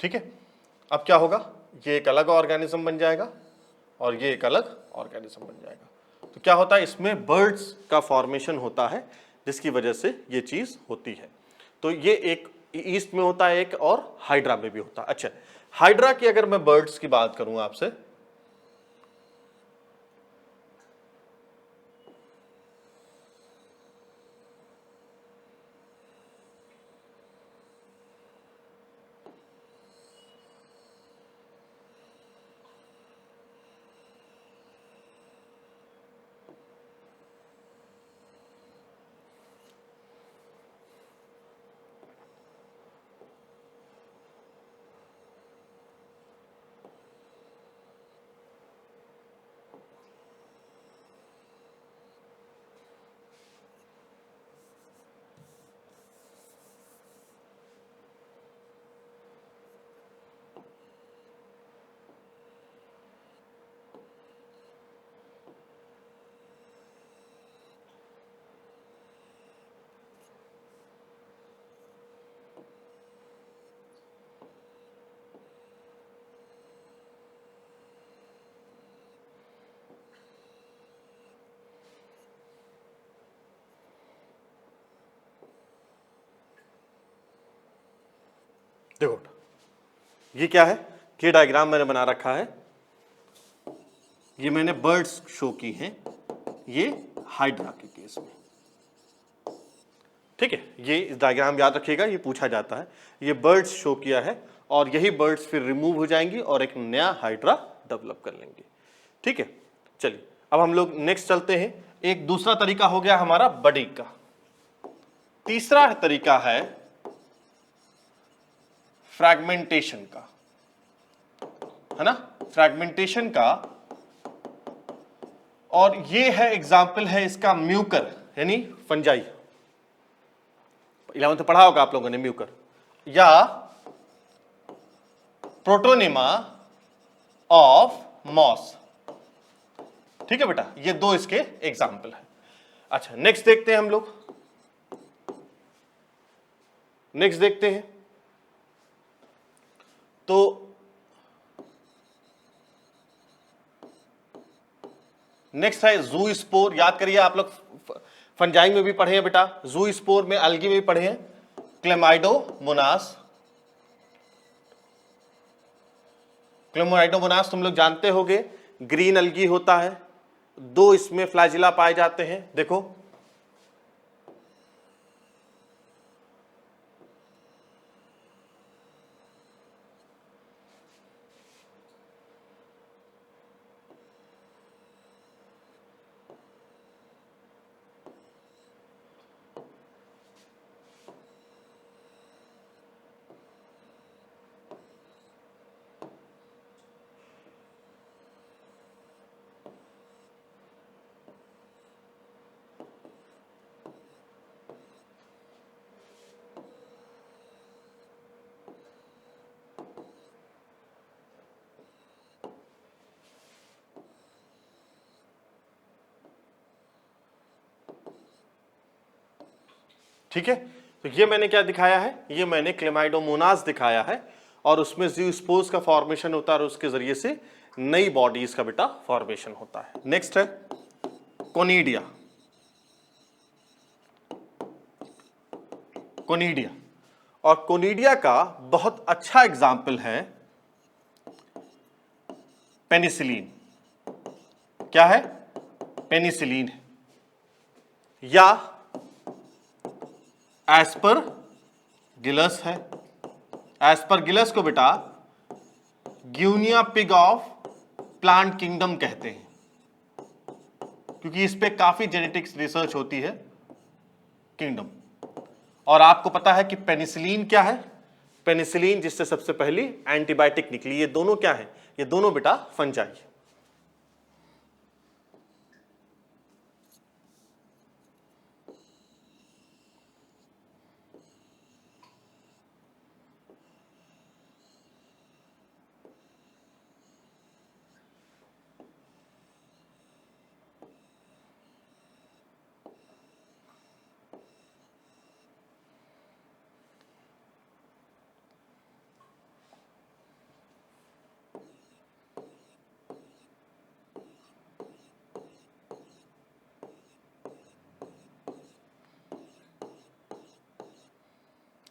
ठीक है, अब क्या होगा, ये एक अलग ऑर्गेनिज्म बन जाएगा और ये एक अलग ऑर्गेनिज्म बन जाएगा। तो क्या होता है, इसमें बर्ड्स का फॉर्मेशन होता है जिसकी वजह से ये चीज होती है। तो ये एक ईस्ट में होता है एक, और हाइड्रा में भी होता है। अच्छा, हाइड्रा की अगर मैं बर्ड्स की बात करूं आपसे, देखो बेटा, ये क्या है, ये डायग्राम मैंने बना रखा है, ये मैंने बर्ड्स शो की हैं, ये हाइड्रा के केस में। ठीक है, ये इस डायग्राम याद रखिएगा, ये पूछा जाता है। ये बर्ड्स शो किया है और यही बर्ड्स फिर रिमूव हो जाएंगी और एक नया हाइड्रा डेवलप कर लेंगे। ठीक है, चलिए अब हम लोग नेक्स्ट चलते हैं। एक दूसरा तरीका हो गया हमारा बडिंग का। तीसरा तरीका है फ्रैगमेंटेशन का, है ना, फ्रैगमेंटेशन का। और ये है एग्जाम्पल है इसका म्यूकर यानी फंजाई। 11th में पढ़ा होगा आप लोगों ने म्यूकर, या प्रोटोनिमा ऑफ मॉस। ठीक है बेटा, ये दो इसके एग्जाम्पल है। अच्छा, नेक्स्ट देखते हैं हम लोग, नेक्स्ट देखते हैं। तो नेक्स्ट है जू स्पोर। याद करिए, आप लोग फंजाई में भी पढ़े हैं बेटा, जू स्पोर में अलगी में भी पढ़े हैं, क्लेमाइडोमोनास। क्लेमाइडोमोनास तुम लोग जानते होंगे, ग्रीन अलगी होता है, दो इसमें फ्लैजिला पाए जाते हैं। देखो, ठीक है, तो ये मैंने क्या दिखाया है, ये मैंने क्लेमाइडोमोनास दिखाया है, और उसमें ज़ूस्पोर्स का फॉर्मेशन होता है और उसके जरिए से नई बॉडीज का बेटा फॉर्मेशन होता है। नेक्स्ट है कोनिडिया। कोनिडिया, और कोनिडिया का बहुत अच्छा एग्जाम्पल है पेनिसिलिन। क्या है, पेनिसिलिन है, या एस्परगिलस है। एस्परगिलस को बेटा Guinea pig of plant kingdom कहते हैं, क्योंकि इस पे काफी जेनेटिक्स रिसर्च होती है, किंगडम। और आपको पता है कि पेनिसिलिन क्या है, पेनिसिलिन जिससे सबसे पहली एंटीबायोटिक निकली, ये दोनों क्या है, ये दोनों बेटा फंजाई।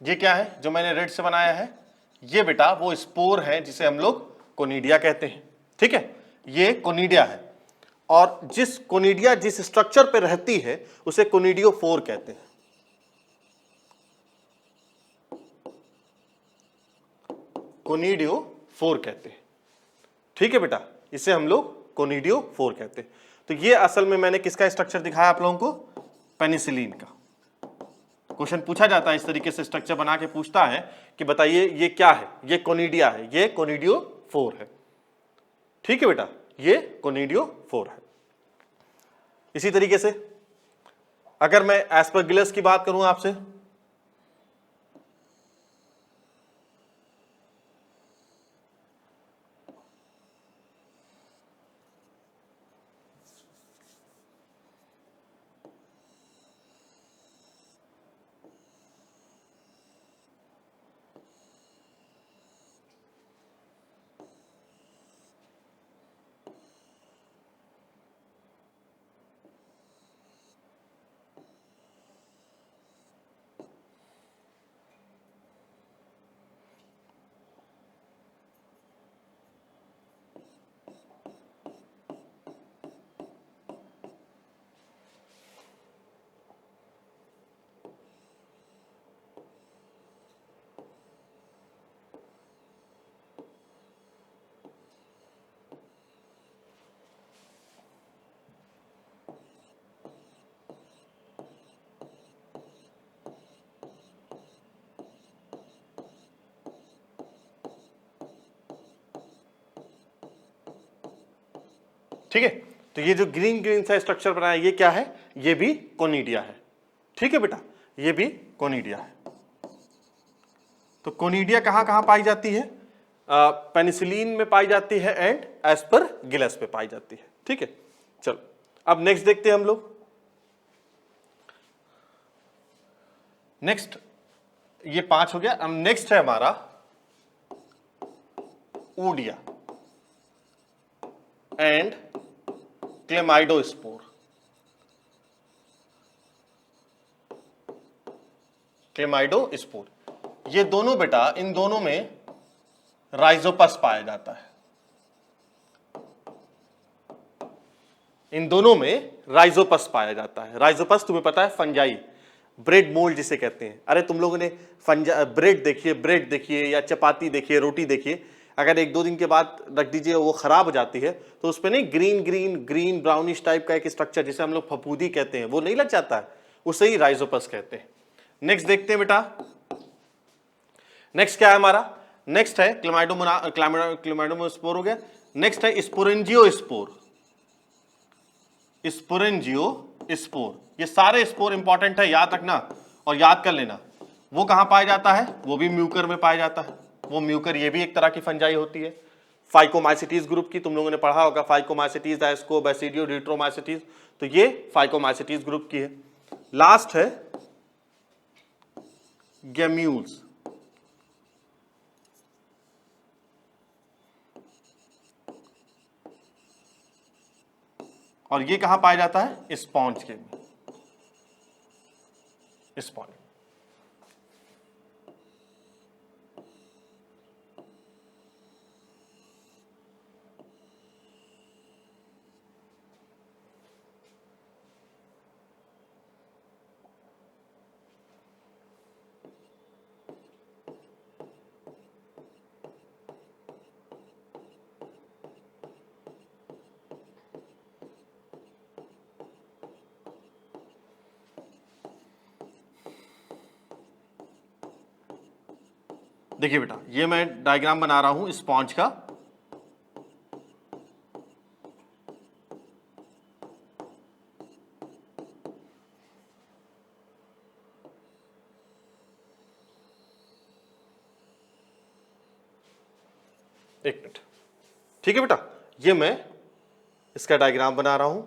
ये क्या है जो मैंने रेड से बनाया है? ये बेटा वो स्पोर है जिसे हम लोग कोनिडिया कहते हैं। ठीक है, ये कोनिडिया है, और जिस कोनिडिया जिस स्ट्रक्चर पे रहती है उसे कोनिडियोफोर कहते हैं। कोनिडियोफोर कहते हैं। ठीक है बेटा, इसे हम लोग कोनिडियोफोर कहते हैं। तो ये असल में मैंने किसका स्ट्रक्चर दिखाया आप लोगों को? पेनिसिलिन का। क्वेश्चन पूछा जाता है इस तरीके से, स्ट्रक्चर बना के पूछता है कि बताइए ये क्या है? ये कोनिडिया है, ये कोनिडियोफोर है। ठीक है बेटा, ये कोनिडियोफोर है। इसी तरीके से अगर मैं एस्परगिलस की बात करूं आपसे, ठीक है, तो ये जो ग्रीन ग्रीन सा स्ट्रक्चर बनाया ये क्या है? ये भी कोनिडिया है। ठीक है बेटा, ये भी कोनिडिया है। तो कोनिडिया कहां कहां पाई जाती है? पेनिसिलिन में पाई जाती है एंड एस्परगिलस पे पाई जाती है। ठीक है, चलो अब नेक्स्ट देखते हैं हम लोग। नेक्स्ट ये 5 हो गया। अब नेक्स्ट है हमारा ऊडिया एंड क्लेमाइडोस्पोर। क्लेमाइडोस्पोर, ये दोनों बेटा, इन दोनों में राइजोपस पाया जाता है। इन दोनों में राइजोपस पाया जाता है। राइजोपस तुम्हें पता है फंजाई, ब्रेड मोल्ड जिसे कहते हैं। अरे तुम लोगों ने ब्रेड देखिए या चपाती देखिए, रोटी देखिए, अगर 1-2 दिन के बाद रख दीजिए वो खराब हो जाती है तो उसपे नहीं ग्रीन ब्राउनिश टाइप का एक स्ट्रक्चर जिसे हम लोग फफूंदी कहते हैं वो नहीं लग जाता है, उसे ही राइजोपस कहते हैं। नेक्स्ट देखते हैं बेटा, नेक्स्ट क्या है हमारा? नेक्स्ट है क्लेमाइडोस्पोर हो गया। नेक्स्ट है स्पोरेंजियोस्पोर। स्पोरेंजियोस्पोर, ये सारे स्पोर इंपॉर्टेंट है, याद रखना और याद कर लेना। वो कहां पाया जाता है? वो भी म्यूकर में पाया जाता है। वो म्यूकर, ये भी एक तरह की फंजाई होती है, फाइकोमाइसिटीज ग्रुप की। तुम लोगों ने पढ़ा होगा फाइकोमाइसिटीज, डायस्को, बैसिडियो, डिट्रोमाइसिटीज, तो ये फाइकोमाइसिटीज ग्रुप की है। लास्ट है गैम्यूल्स। और ये कहां पाया जाता है? स्पॉन्ज के में, स्पॉन्ज। देखिए बेटा, ये मैं डायग्राम बना रहा हूं स्पॉन्ज का। एक मिनट, ठीक है बेटा, ये मैं इसका डायग्राम बना रहा हूं।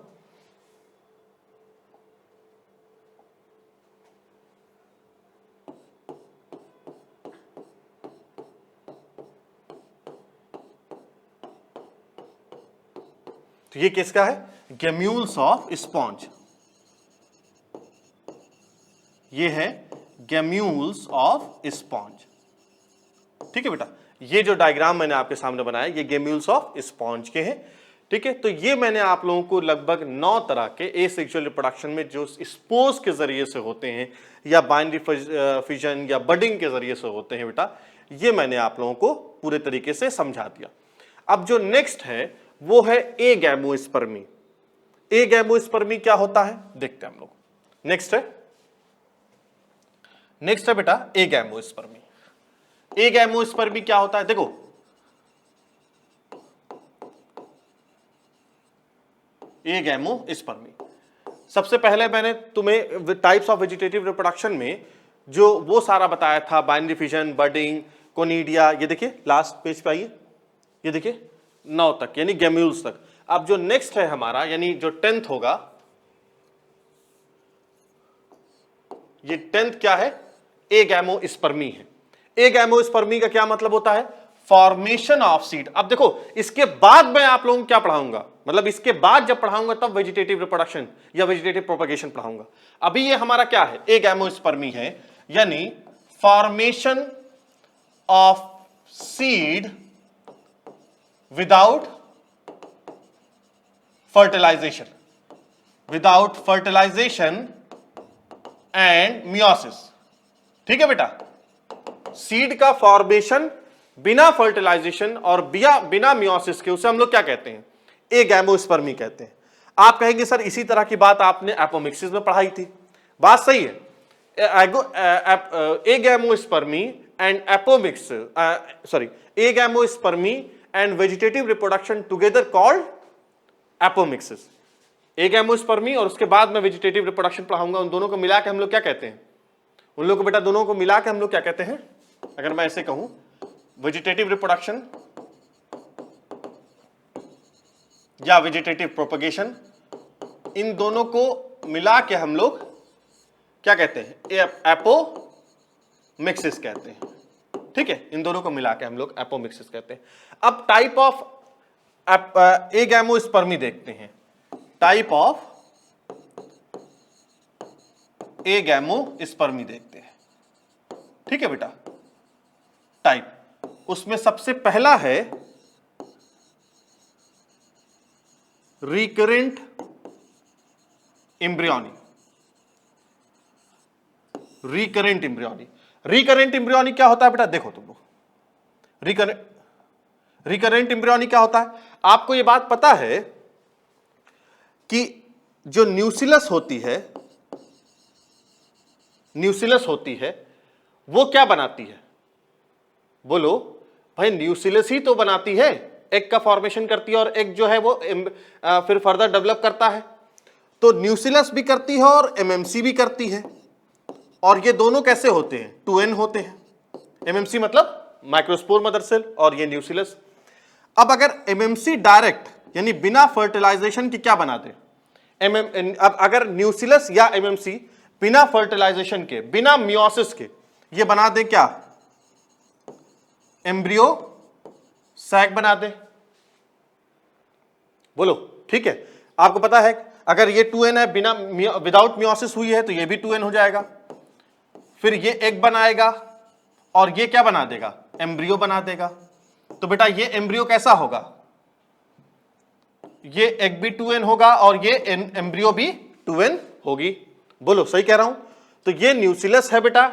तो ये किसका है? गैम्यूल्स ऑफ स्पॉन्ज। ये है गैम्यूल्स ऑफ स्पॉन्ज। ठीक है बेटा, ये जो डायग्राम मैंने आपके सामने बनाया ये गैम्यूल्स ऑफ स्पॉन्ज के हैं। ठीक है, तो ये मैंने आप लोगों को लगभग 9 तरह के एसेक्सुअल रिप्रोडक्शन में जो स्पोर्स के जरिए से होते हैं या बाइनरी फिजन या बडिंग के जरिए से होते हैं बेटा, ये मैंने आप लोगों को पूरे तरीके से समझा दिया। अब जो नेक्स्ट है वो है एगैमोस्पर्मी। एगैमोस्पर्मी क्या होता है देखते हैं हम लोग। नेक्स्ट है बेटा एगैमोस्पर्मी। एगैमोस्पर्मी क्या होता है देखो, एगैमोस्पर्मी सबसे पहले मैंने तुम्हें टाइप्स ऑफ वेजिटेटिव रिप्रोडक्शन में जो वो सारा बताया था, बाइनरी फिजन, बडिंग, कोनिडिया, ये देखिए लास्ट पेज पे आइए, ये देखिए 9 तक यानी गैम्यूल्स तक। अब जो नेक्स्ट है हमारा यानी जो 10th होगा, ये 10th क्या है, एगैमोस्पर्मी है। एगैमोस्पर्मी का क्या मतलब होता है, फॉर्मेशन ऑफ सीड। अब देखो इसके बाद मैं आप लोगों को क्या पढ़ाऊंगा, मतलब इसके बाद जब पढ़ाऊंगा तब वेजिटेटिव रिप्रोडक्शन या वेजिटेटिव प्रोपगेशन पढ़ाऊंगा। अभी ये हमारा क्या है, एगैमोस्पर्मी है, यानी formation of seed without fertilization and meiosis. ठीक है बेटा, सीड का फॉर्मेशन बिना फर्टिलाइजेशन और बिना मियोसिस के, उसे हम लोग क्या कहते हैं, एगैमोस्पर्मी कहते हैं। आप कहेंगे सर इसी तरह की बात आपने एपोमिक्सिस में पढ़ाई थी, बात सही है। Agamospermy and agamospermy and vegetative reproduction together called apomixis. Agamospermy और उसके बाद मैं वेजिटेटिव रिप्रोडक्शन पढ़ाऊंगा, उन दोनों को मिला के हम लोग क्या कहते हैं, उन लोगों को बेटा दोनों को मिला के हम लोग क्या कहते हैं, अगर मैं ऐसे कहूं वेजिटेटिव रिप्रोडक्शन या वेजिटेटिव प्रोपगेशन, इन दोनों को मिला के हम लोग क्या कहते हैं, एपोमिक्सिस कहते हैं। ठीक है, इन दोनों को मिला के हम लोग एपोमिक्सिस कहते हैं। अब टाइप ऑफ एगैमोस्पर्मी देखते हैं, टाइप ऑफ एगैमोस्पर्मी देखते हैं। ठीक है बेटा, टाइप, उसमें सबसे पहला है recurrent embryony. Recurrent embryony, recurrent embryony क्या होता है बेटा, देखो तुम लोग रिकरेंट एम्ब्रियोनी क्या होता है। आपको यह बात पता है कि जो न्यूसिलस होती है वो क्या बनाती है, बोलो भाई, न्यूसिलस ही तो बनाती है, एग का फॉर्मेशन करती है और एग जो है वो फिर फर्दर डेवलप करता है। तो न्यूसिलस भी करती है और एमएमसी भी करती है, और ये दोनों कैसे होते हैं, 2N होते हैं। एमएमसी मतलब माइक्रोस्पोर मदर सेल और ये न्यूसिलस। अब अगर एमएमसी डायरेक्ट यानी बिना फर्टिलाइजेशन के क्या बना दे, अब अगर न्यूसिलस या एमएमसी बिना फर्टिलाइजेशन के, बिना मियोसिस के ये बना दे क्या, एम्ब्रियो सैक बना दे, बोलो ठीक है। आपको पता है अगर ये 2N है, बिना विदाउट मियोसिस हुई है तो ये भी 2N हो जाएगा। फिर ये एग बनाएगा और ये क्या बना देगा, एम्ब्रियो बना देगा। तो बेटा ये एम्ब्रियो कैसा होगा, ये एग भी 2N होगा और ये एम्ब्रियो भी 2N होगी। बोलो सही कह रहा हूं। तो ये न्यूसिलस है बेटा।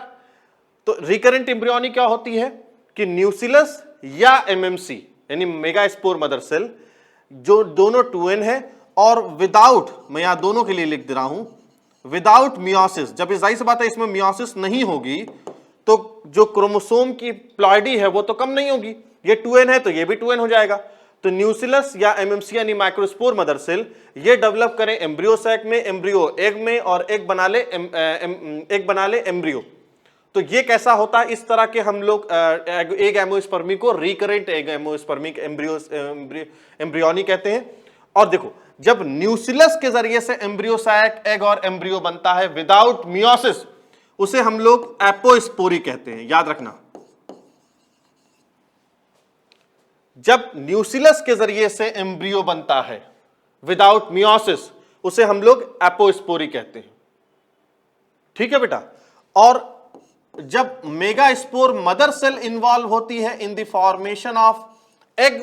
तो रिकरेंट एम्ब्रियोनी क्या होती है कि न्यूसिलस या एमएमसी यानी मेगास्पोर मदर सेल जो दोनों 2N है और विदाउट, मैं यहां दोनों के लिए लिख दे रहा हूं, विदाउट मियोसिस। जब इस जाहिर सी बात है इसमें मियोसिस नहीं होगी तो जो क्रोमोसोम की प्लॉइडी है वो तो कम नहीं होगी। ये 2N है तो ये भी 2N हो जाएगा। तो न्यूसिलस या एमएमसी यानी माइक्रोस्पोर मदर सेल ये डेवलप करें एम्ब्रियो सैक में, एम्ब्रियो एग में और एग बना ले एम्ब्रियो। तो ये कैसा होता है, इस तरह के हम लोग एगैमोस्पर्मी को रिकरेंट एगैमोस्पर्मिक एम्ब्रियोनी कहते हैं। और देखो जब न्यूसिलस के जरिए से एम्ब्रियो सैक, एग और एम्ब्रियो बनता है विदाउट मियोसिस, उसे हम लोग एपोस्पोरी कहते हैं, याद रखना। जब न्यूसिलस के जरिए से एम्ब्रियो बनता है विदाउट मियोसिस, उसे हम लोग एपोस्पोरी कहते हैं। ठीक है बेटा। और जब megaspore mother cell involve होती है in the formation of egg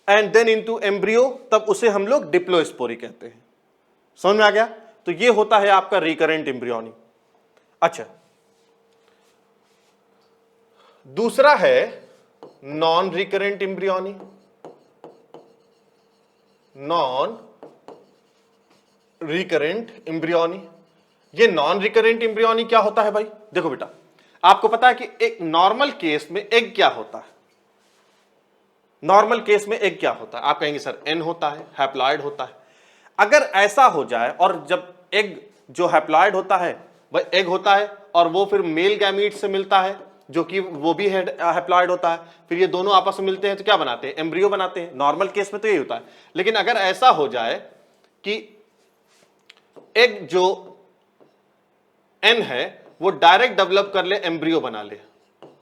and then into embryo, तब उसे हम लोग डिप्लोस्पोरी कहते हैं। समझ में आ गया? तो ये होता है आपका रिकरेंट एम्ब्रियोनी। अच्छा, दूसरा है non recurrent embryony. Non recurrent embryony, ये नॉन रिकरेंट एम्ब्रियोनी क्या होता है भाई? देखो बेटा, आपको पता है कि एक नॉर्मल केस में एग क्या होता है? नॉर्मल केस में एग क्या होता है? आप कहेंगे सर एन होता है, हैप्लॉइड होता है। अगर ऐसा हो जाए और जब एग जो हैप्लॉइड होता है वह एग होता है और वो फिर मेल गैमीट से मिलता है जो कि वो भी हैप्लॉइड होता है, फिर ये दोनों आपस में मिलते हैं तो क्या बनाते हैं? एम्ब्रियो बनाते हैं। नॉर्मल केस में तो यही होता है। लेकिन अगर ऐसा हो जाए कि एग जो एन है वो डायरेक्ट डेवलप कर ले, एम्ब्रियो बना ले,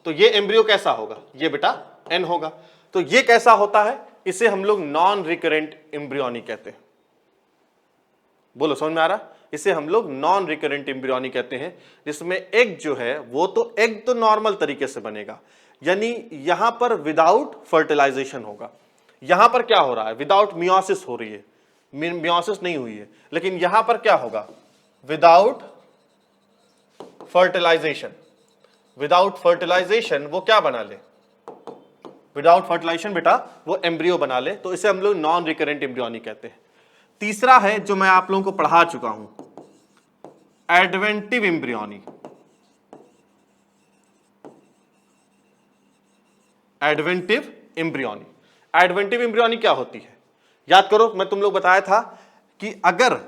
तो ये एम्ब्रियो कैसा होगा? ये बेटा एन होगा। तो ये कैसा होता है? इसे हम लोग नॉन रिकरेंट एम्ब्रियोनी कहते हैं। बोलो, समझ में आ रहा? इसे हम लोग नॉन रिकरेंट एम्ब्रियोनी कहते हैं, जिसमें एग जो है वो तो एग तो नॉर्मल तरीके से बनेगा, यानी यहां पर विदाउट फर्टिलाइजेशन होगा। यहां पर क्या हो रहा है? विदाउट मियोसिस हो रही है, मियोसिस नहीं हुई है। लेकिन यहां पर क्या होगा? Without fertilisation. विदाउट फर्टिलाइजेशन वो क्या बना ले? विदाउट फर्टिलाइजेशन बेटा वो एम्ब्रियो बना ले, तो इसे हम लोग नॉन रिकरेंट एम्ब्रियोनी कहते हैं। तीसरा है जो मैं आप लोगों को पढ़ा चुका हूं, adventive embryony. Adventive embryony, adventive embryony क्या होती है? याद करो, मैं तुम लोग बताया था कि अगर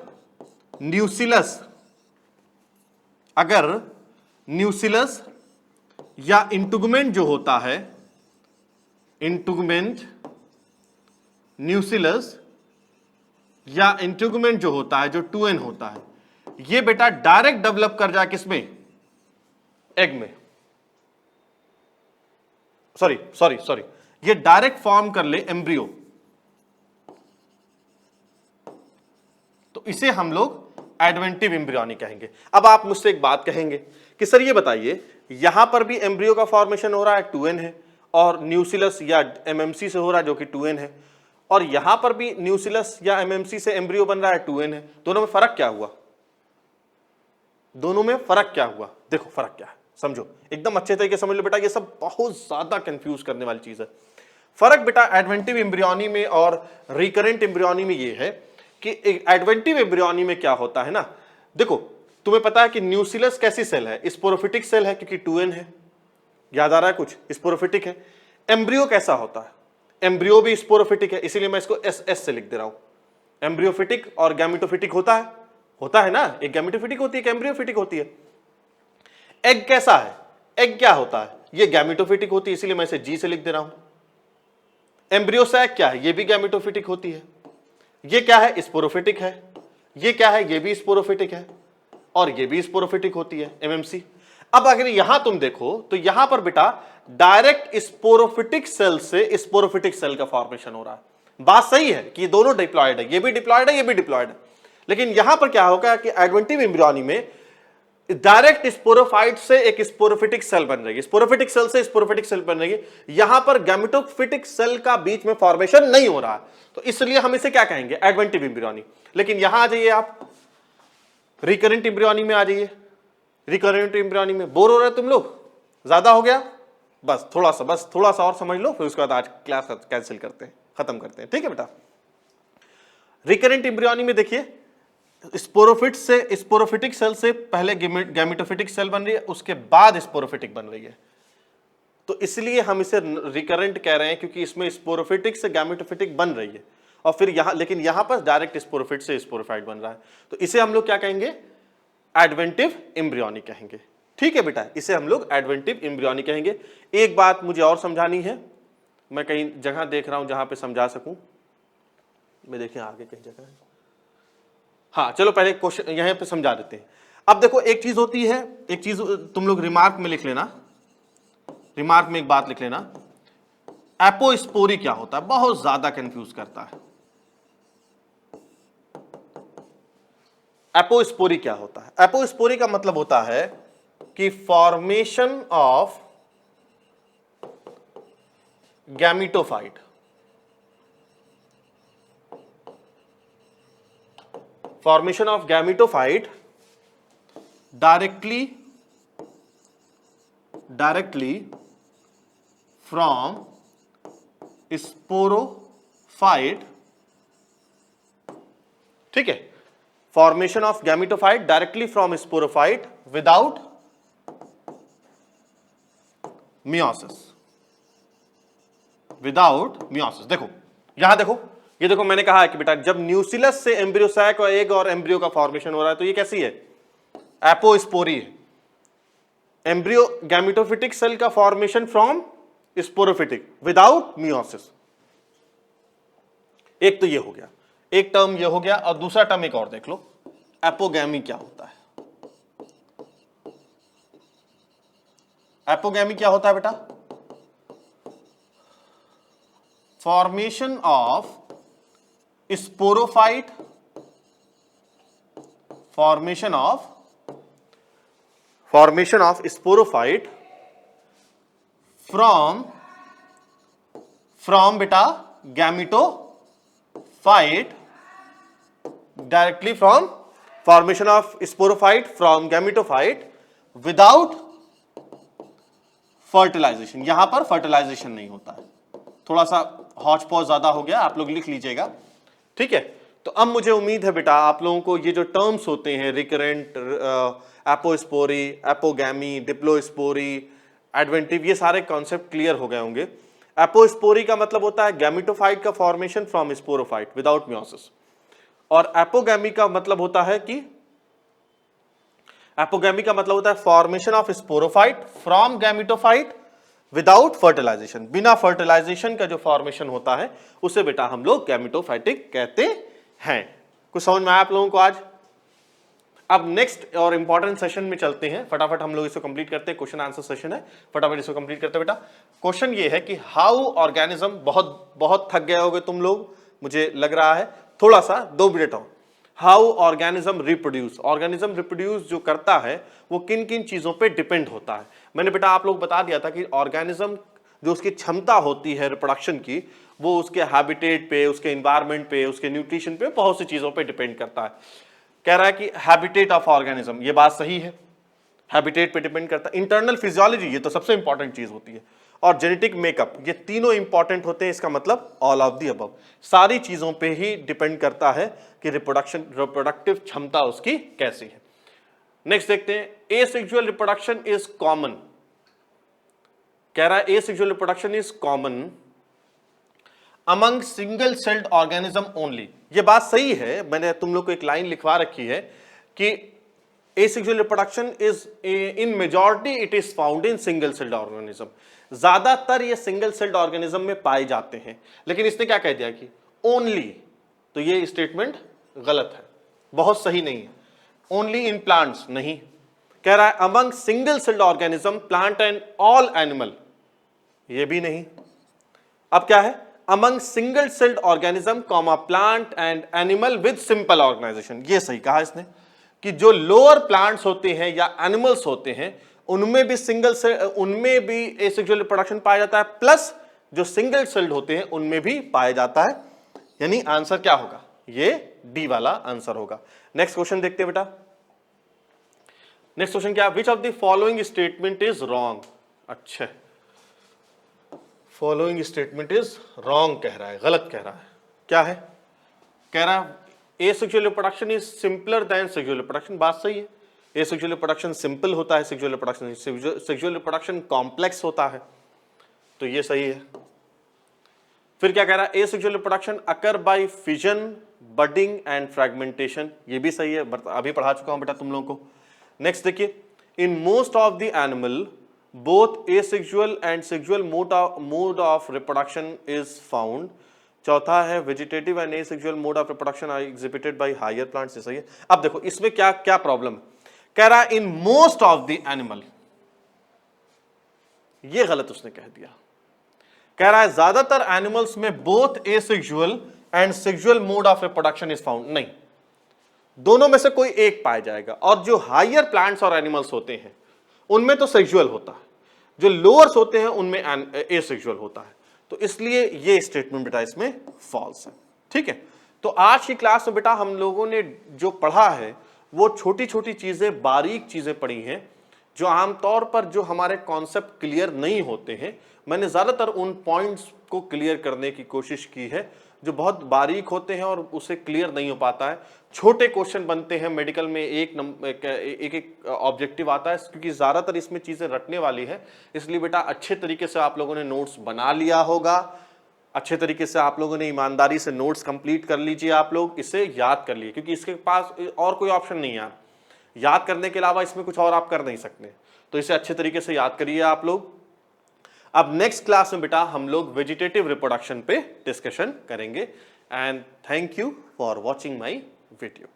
न्यूसिलस या इंटुगमेंट जो होता है, इंटुगमेंट, न्यूसिलस या इंटुगमेंट जो होता है, जो 2n होता है, ये बेटा डायरेक्ट डेवलप कर जाए किसमें? एग में। सॉरी, ये डायरेक्ट फॉर्म कर ले एम्ब्रियो, तो इसे हम लोग एडवेंटिव एम्ब्रियोनी कहेंगे। अब आप मुझसे एक बात कहेंगे कि सर ये बताइए, यहां पर भी एम्ब्रियो का फॉर्मेशन हो रहा है, 2n है, और न्यूसिलस या एमएमसी से हो रहा है जो कि 2n है, और यहां पर भी न्यूसिलस या एमएमसी से एम्ब्रियो बन रहा है, 2n है। दोनों में फर्क क्या हुआ? दोनों में फर्क क्या हुआ? देखो फर्क क्या है, समझो, एकदम अच्छे तरीके समझ लो बेटा, ये सब बहुत ज्यादा कंफ्यूज करने वाली चीज है। फर्क बेटा एडवेंटिव एम्ब्रियोनी में और रिकरेंट एम्ब्रियोनी में ये है कि एडवेंटिव एम्ब्रियोनी में क्या होता है ना, देखो तुम्हें पता है कि न्यूसिलस कैसी सेल है? स्पोरोफिटिक सेल है, क्योंकि 2n है। याद आ रहा है कुछ? स्पोरोफिटिक है। एम्ब्रियो कैसा होता है? एम्ब्रियो भी स्पोरोफिटिक है, इसीलिए मैं इसको एस से लिख दे रहा हूं। एम्ब्रियोफिटिक और गैमेटोफिटिक होता है ना, एक गैमेटोफिटिक होती है, एक एम्ब्रियोफिटिक होती है। एग कैसा है? एग क्या होता है? ये गैमेटोफिटिक होती है, इसीलिए मैं इसे जी से लिख दे रहा हूं। एम्ब्रियो सैक क्या है? ये भी गैमेटोफिटिक होती है। ये क्या है? स्पोरोफिटिक है। ये क्या है? ये भी स्पोरोफिटिक है, और ये भी स्पोरोफिटिक होती है, एमएमसी। अब अगर यहां तुम देखो तो यहां पर बेटा डायरेक्ट स्पोरोफिटिक सेल से स्पोरोफिटिक सेल का फॉर्मेशन हो रहा है। बात सही है कि ये दोनों डिप्लॉयड है, ये भी डिप्लॉयड है, ये भी डिप्लॉयड है। लेकिन यहां पर क्या होगा कि एडवेंटिव एम्ब्रियोनी में डायरेक्ट स्पोरोफाइट से एक स्पोरोफिटिक सेल बन रही है, स्पोरोफिटिक सेल से स्पोरोफिटिक सेल बन रही है। यहां पर गैमेटोफिटिक सेल का बीच में फॉर्मेशन नहीं हो रहा है, तो इसलिए हम इसे क्या कहेंगे? Adventive embryony. लेकिन यहां आ जाइए आप, रिकरेंट एम्ब्रियोनी में आ जाइए। रिकरेंट एम्ब्रियोनी में बोर हो रहे तुम लोग? ज्यादा हो गया? बस थोड़ा सा और समझ लो, फिर उसके बाद आज क्लास कैंसिल करते हैं, खत्म करते हैं, ठीक है बेटा? रिकरेंट एम्ब्रियोनी में देखिए, स्पोरोफिटिक सेल से पहले गैमेटोफिटिक सेल बन रही है, उसके बाद स्पोरोफिटिक बन रही है। तो इसलिए हम इसे रिकरेंट कह रहे हैं, क्योंकि इसमें स्पोरोफिटिक से गैमेटोफिटिक बन रही है, और फिर यहां, लेकिन यहां पर डायरेक्ट स्पोरोफिट से स्पोरोफाइट बन रहा है, तो इसे हम लोग क्या कहेंगे? एडवेंटिव एम्ब्रियोनी कहेंगे। ठीक है बेटा, इसे हम लोग एडवेंटिव एम्ब्रियोनी कहेंगे। एक बात मुझे और समझानी है, मैं कहीं जगह देख रहा हूं जहां पे समझा सकूं। मैं देखिए आगे कहीं जगह है, हाँ चलो पहले क्वेश्चन यहां पे समझा देते हैं। अब देखो एक चीज होती है, एक चीज तुम लोग रिमार्क में लिख लेना, रिमार्क में एक बात लिख लेना, एपोस्पोरी क्या होता है? बहुत ज्यादा कंफ्यूज करता है। एपोस्पोरी क्या होता है? एपोस्पोरी का मतलब होता है कि formation of gametophyte, formation of gametophyte directly from sporophyte, ठीक है, formation of gametophyte directly from sporophyte without meiosis, देखो यहां देखो, ये देखो मैंने कहा है कि बेटा जब न्यूसिलस से एम्ब्रियो सैक और एग और एम्ब्रियो का फॉर्मेशन हो रहा है तो ये कैसी है, एपोस्पोरी है। एम्ब्रियो गैमिटोफिटिक सेल का formation from sporophytic without meiosis. एक तो ये हो गया, एक टर्म ये हो गया, और दूसरा टर्म एक और देख लो, एपोगैमी क्या होता है। एपोगैमी क्या होता है बेटा, formation of sporophyte, formation of sporophyte from बेटा gametophyte, directly from formation of sporophyte from gametophyte without fertilization. यहां पर फर्टिलाइजेशन नहीं होता है, थोड़ा सा हॉच पॉच ज्यादा हो गया, आप लोग लिख लीजिएगा, ठीक है। तो अब मुझे उम्मीद है बेटा आप लोगों को ये जो टर्म्स होते हैं, रिकरेंट, एपोस्पोरी, एपोगैमी, डिप्लोस्पोरी, एडवेंटिव, ये सारे कॉन्सेप्ट क्लियर हो गए होंगे। एपोस्पोरी का मतलब होता है गैमिटोफाइट का formation from sporophyte without meiosis, और एपोगैमी का मतलब होता है कि formation of sporophyte from gametophyte without fertilization, बिना फर्टिलाइजेशन का जो फॉर्मेशन होता है उसे बेटा हम लोग गैमिटोफाइटिक कहते हैं। कुछ समझ में आया आप लोगों को आज? अब नेक्स्ट और इंपॉर्टेंट सेशन में चलते हैं, फटाफट हम लोग इसको कंप्लीट करते हैं, क्वेश्चन आंसर सेशन है, फटाफट इसको कंप्लीट करते हैं बेटा। क्वेश्चन ये है कि हाउ ऑर्गेनिज्म, बहुत थक गए होगे तुम लोग, मुझे लग रहा है, थोड़ा सा 2 मिनट और। How organism reproduce, organism reproduce जो करता है वो किन किन चीजों पे डिपेंड होता है। मैंने बेटा आप लोग बता दिया था कि ऑर्गेनिज्म जो उसकी क्षमता होती है रिप्रोडक्शन की, वो उसके हैबिटेट पे, उसके एनवायरनमेंट पे, उसके न्यूट्रिशन पे, बहुत सी चीजों पे डिपेंड करता है। कह रहा है कि हैबिटेट ऑफ ऑर्गेनिज्म, ये बात सही है, हैबिटेट पे डिपेंड करता है। इंटरनल फिजियोलॉजी, ये तो सबसे इंपॉर्टेंट चीज होती है, और जेनेटिक मेकअप, ये तीनों इंपॉर्टेंट होते हैं। इसका मतलब ऑल ऑफ दी अबव, सारी चीजों पे ही डिपेंड करता है कि रिप्रोडक्टिव क्षमता उसकी कैसी है। नेक्स्ट देखते हैं, एसेक्सुअल रिप्रोडक्शन इज कॉमन। कह रहा है asexual reproduction is common among single celled organism only. ये बात सही है, मैंने तुम लोग को एक लाइन लिखवा रखी है कि asexual reproduction is in majority it is found in single celled organism. ज्यादातर ये सिंगल सेल्ड ऑर्गेनिज्म में पाए जाते हैं, लेकिन इसने क्या कह दिया कि ओनली, तो ये स्टेटमेंट गलत है, बहुत सही नहीं है। ओनली इन प्लांट्स नहीं, कह रहा है among single celled organism plant and all animal, ये भी नहीं। अब क्या है, among single celled organism comma plant and animal with simple organization. ये सही कहा इसने कि जो लोअर प्लांट्स होते हैं या एनिमल्स होते हैं उनमें भी उनमें भी एसेक्सुअल रिप्रोडक्शन पाया जाता है, प्लस जो सिंगल सेल्ड होते हैं उनमें भी पाया जाता है। यानी आंसर क्या होगा, ये डी वाला आंसर होगा। नेक्स्ट क्वेश्चन देखते हैं बेटा। नेक्स्ट क्वेश्चन क्या, which of the following statement is wrong. अच्छा, फॉलोइंग स्टेटमेंट इज रॉन्ग कह रहा है, गलत कह रहा है। क्या है, कह रहा है asexual reproduction is simpler than sexual reproduction. बात सही है, एसेक्सुअल रिप्रोडक्शन सिंपल होता है, सेक्सुअल रिप्रोडक्शन कॉम्प्लेक्स होता है, तो ये सही है। फिर क्या कह रहा है, asexual reproduction occur by fission, budding and fragmentation, ये भी सही है, अभी पढ़ा चुका हूं बेटा तुम लोगों को। नेक्स्ट देखिए, in most of the animal both asexual and sexual mode of reproduction is found. चौथा है vegetative and asexual mode of reproduction are exhibited by higher plants, ये सही है। अब देखो इसमें क्या क्या प्रॉब्लम है, कह रहा है इन मोस्ट ऑफ द एनिमल, ये गलत उसने कह दिया। कह रहा है ज्यादातर एनिमल्स में both asexual and sexual mode of reproduction is found, नहीं, दोनों में से कोई एक पाया जाएगा। और जो हायर प्लांट्स और एनिमल्स होते हैं उनमें तो सेक्सुअल होता है, जो लोअर्स होते हैं उनमें एसेक्सुअल होता है। तो इसलिए ये स्टेटमेंट बेटा इसमें फॉल्स है। ठीक है, तो आज की क्लास में बेटा हम लोगों ने जो पढ़ा है वो छोटी छोटी चीजें, बारीक चीजें पढ़ी हैं जो आमतौर पर जो हमारे कॉन्सेप्ट क्लियर नहीं होते हैं, मैंने ज्यादातर उन पॉइंट्स को क्लियर करने की कोशिश की है जो बहुत बारीक होते हैं और उसे क्लियर नहीं हो पाता है। छोटे क्वेश्चन बनते हैं मेडिकल में, एक ऑब्जेक्टिव आता है, क्योंकि ज्यादातर इसमें चीजें रटने वाली है। इसलिए बेटा अच्छे तरीके से आप लोगों ने नोट्स बना लिया होगा, अच्छे तरीके से आप लोगों ने ईमानदारी से नोट्स कंप्लीट कर लीजिए, आप लोग इसे याद कर लिए, क्योंकि इसके पास और कोई ऑप्शन नहीं है। याद करने के अलावा इसमें कुछ और आप कर नहीं सकते, तो इसे अच्छे तरीके से याद करिए आप लोग। अब नेक्स्ट क्लास में बेटा हम लोग वेजिटेटिव रिप्रोडक्शन पे डिस्कशन करेंगे। And thank you for watching my video.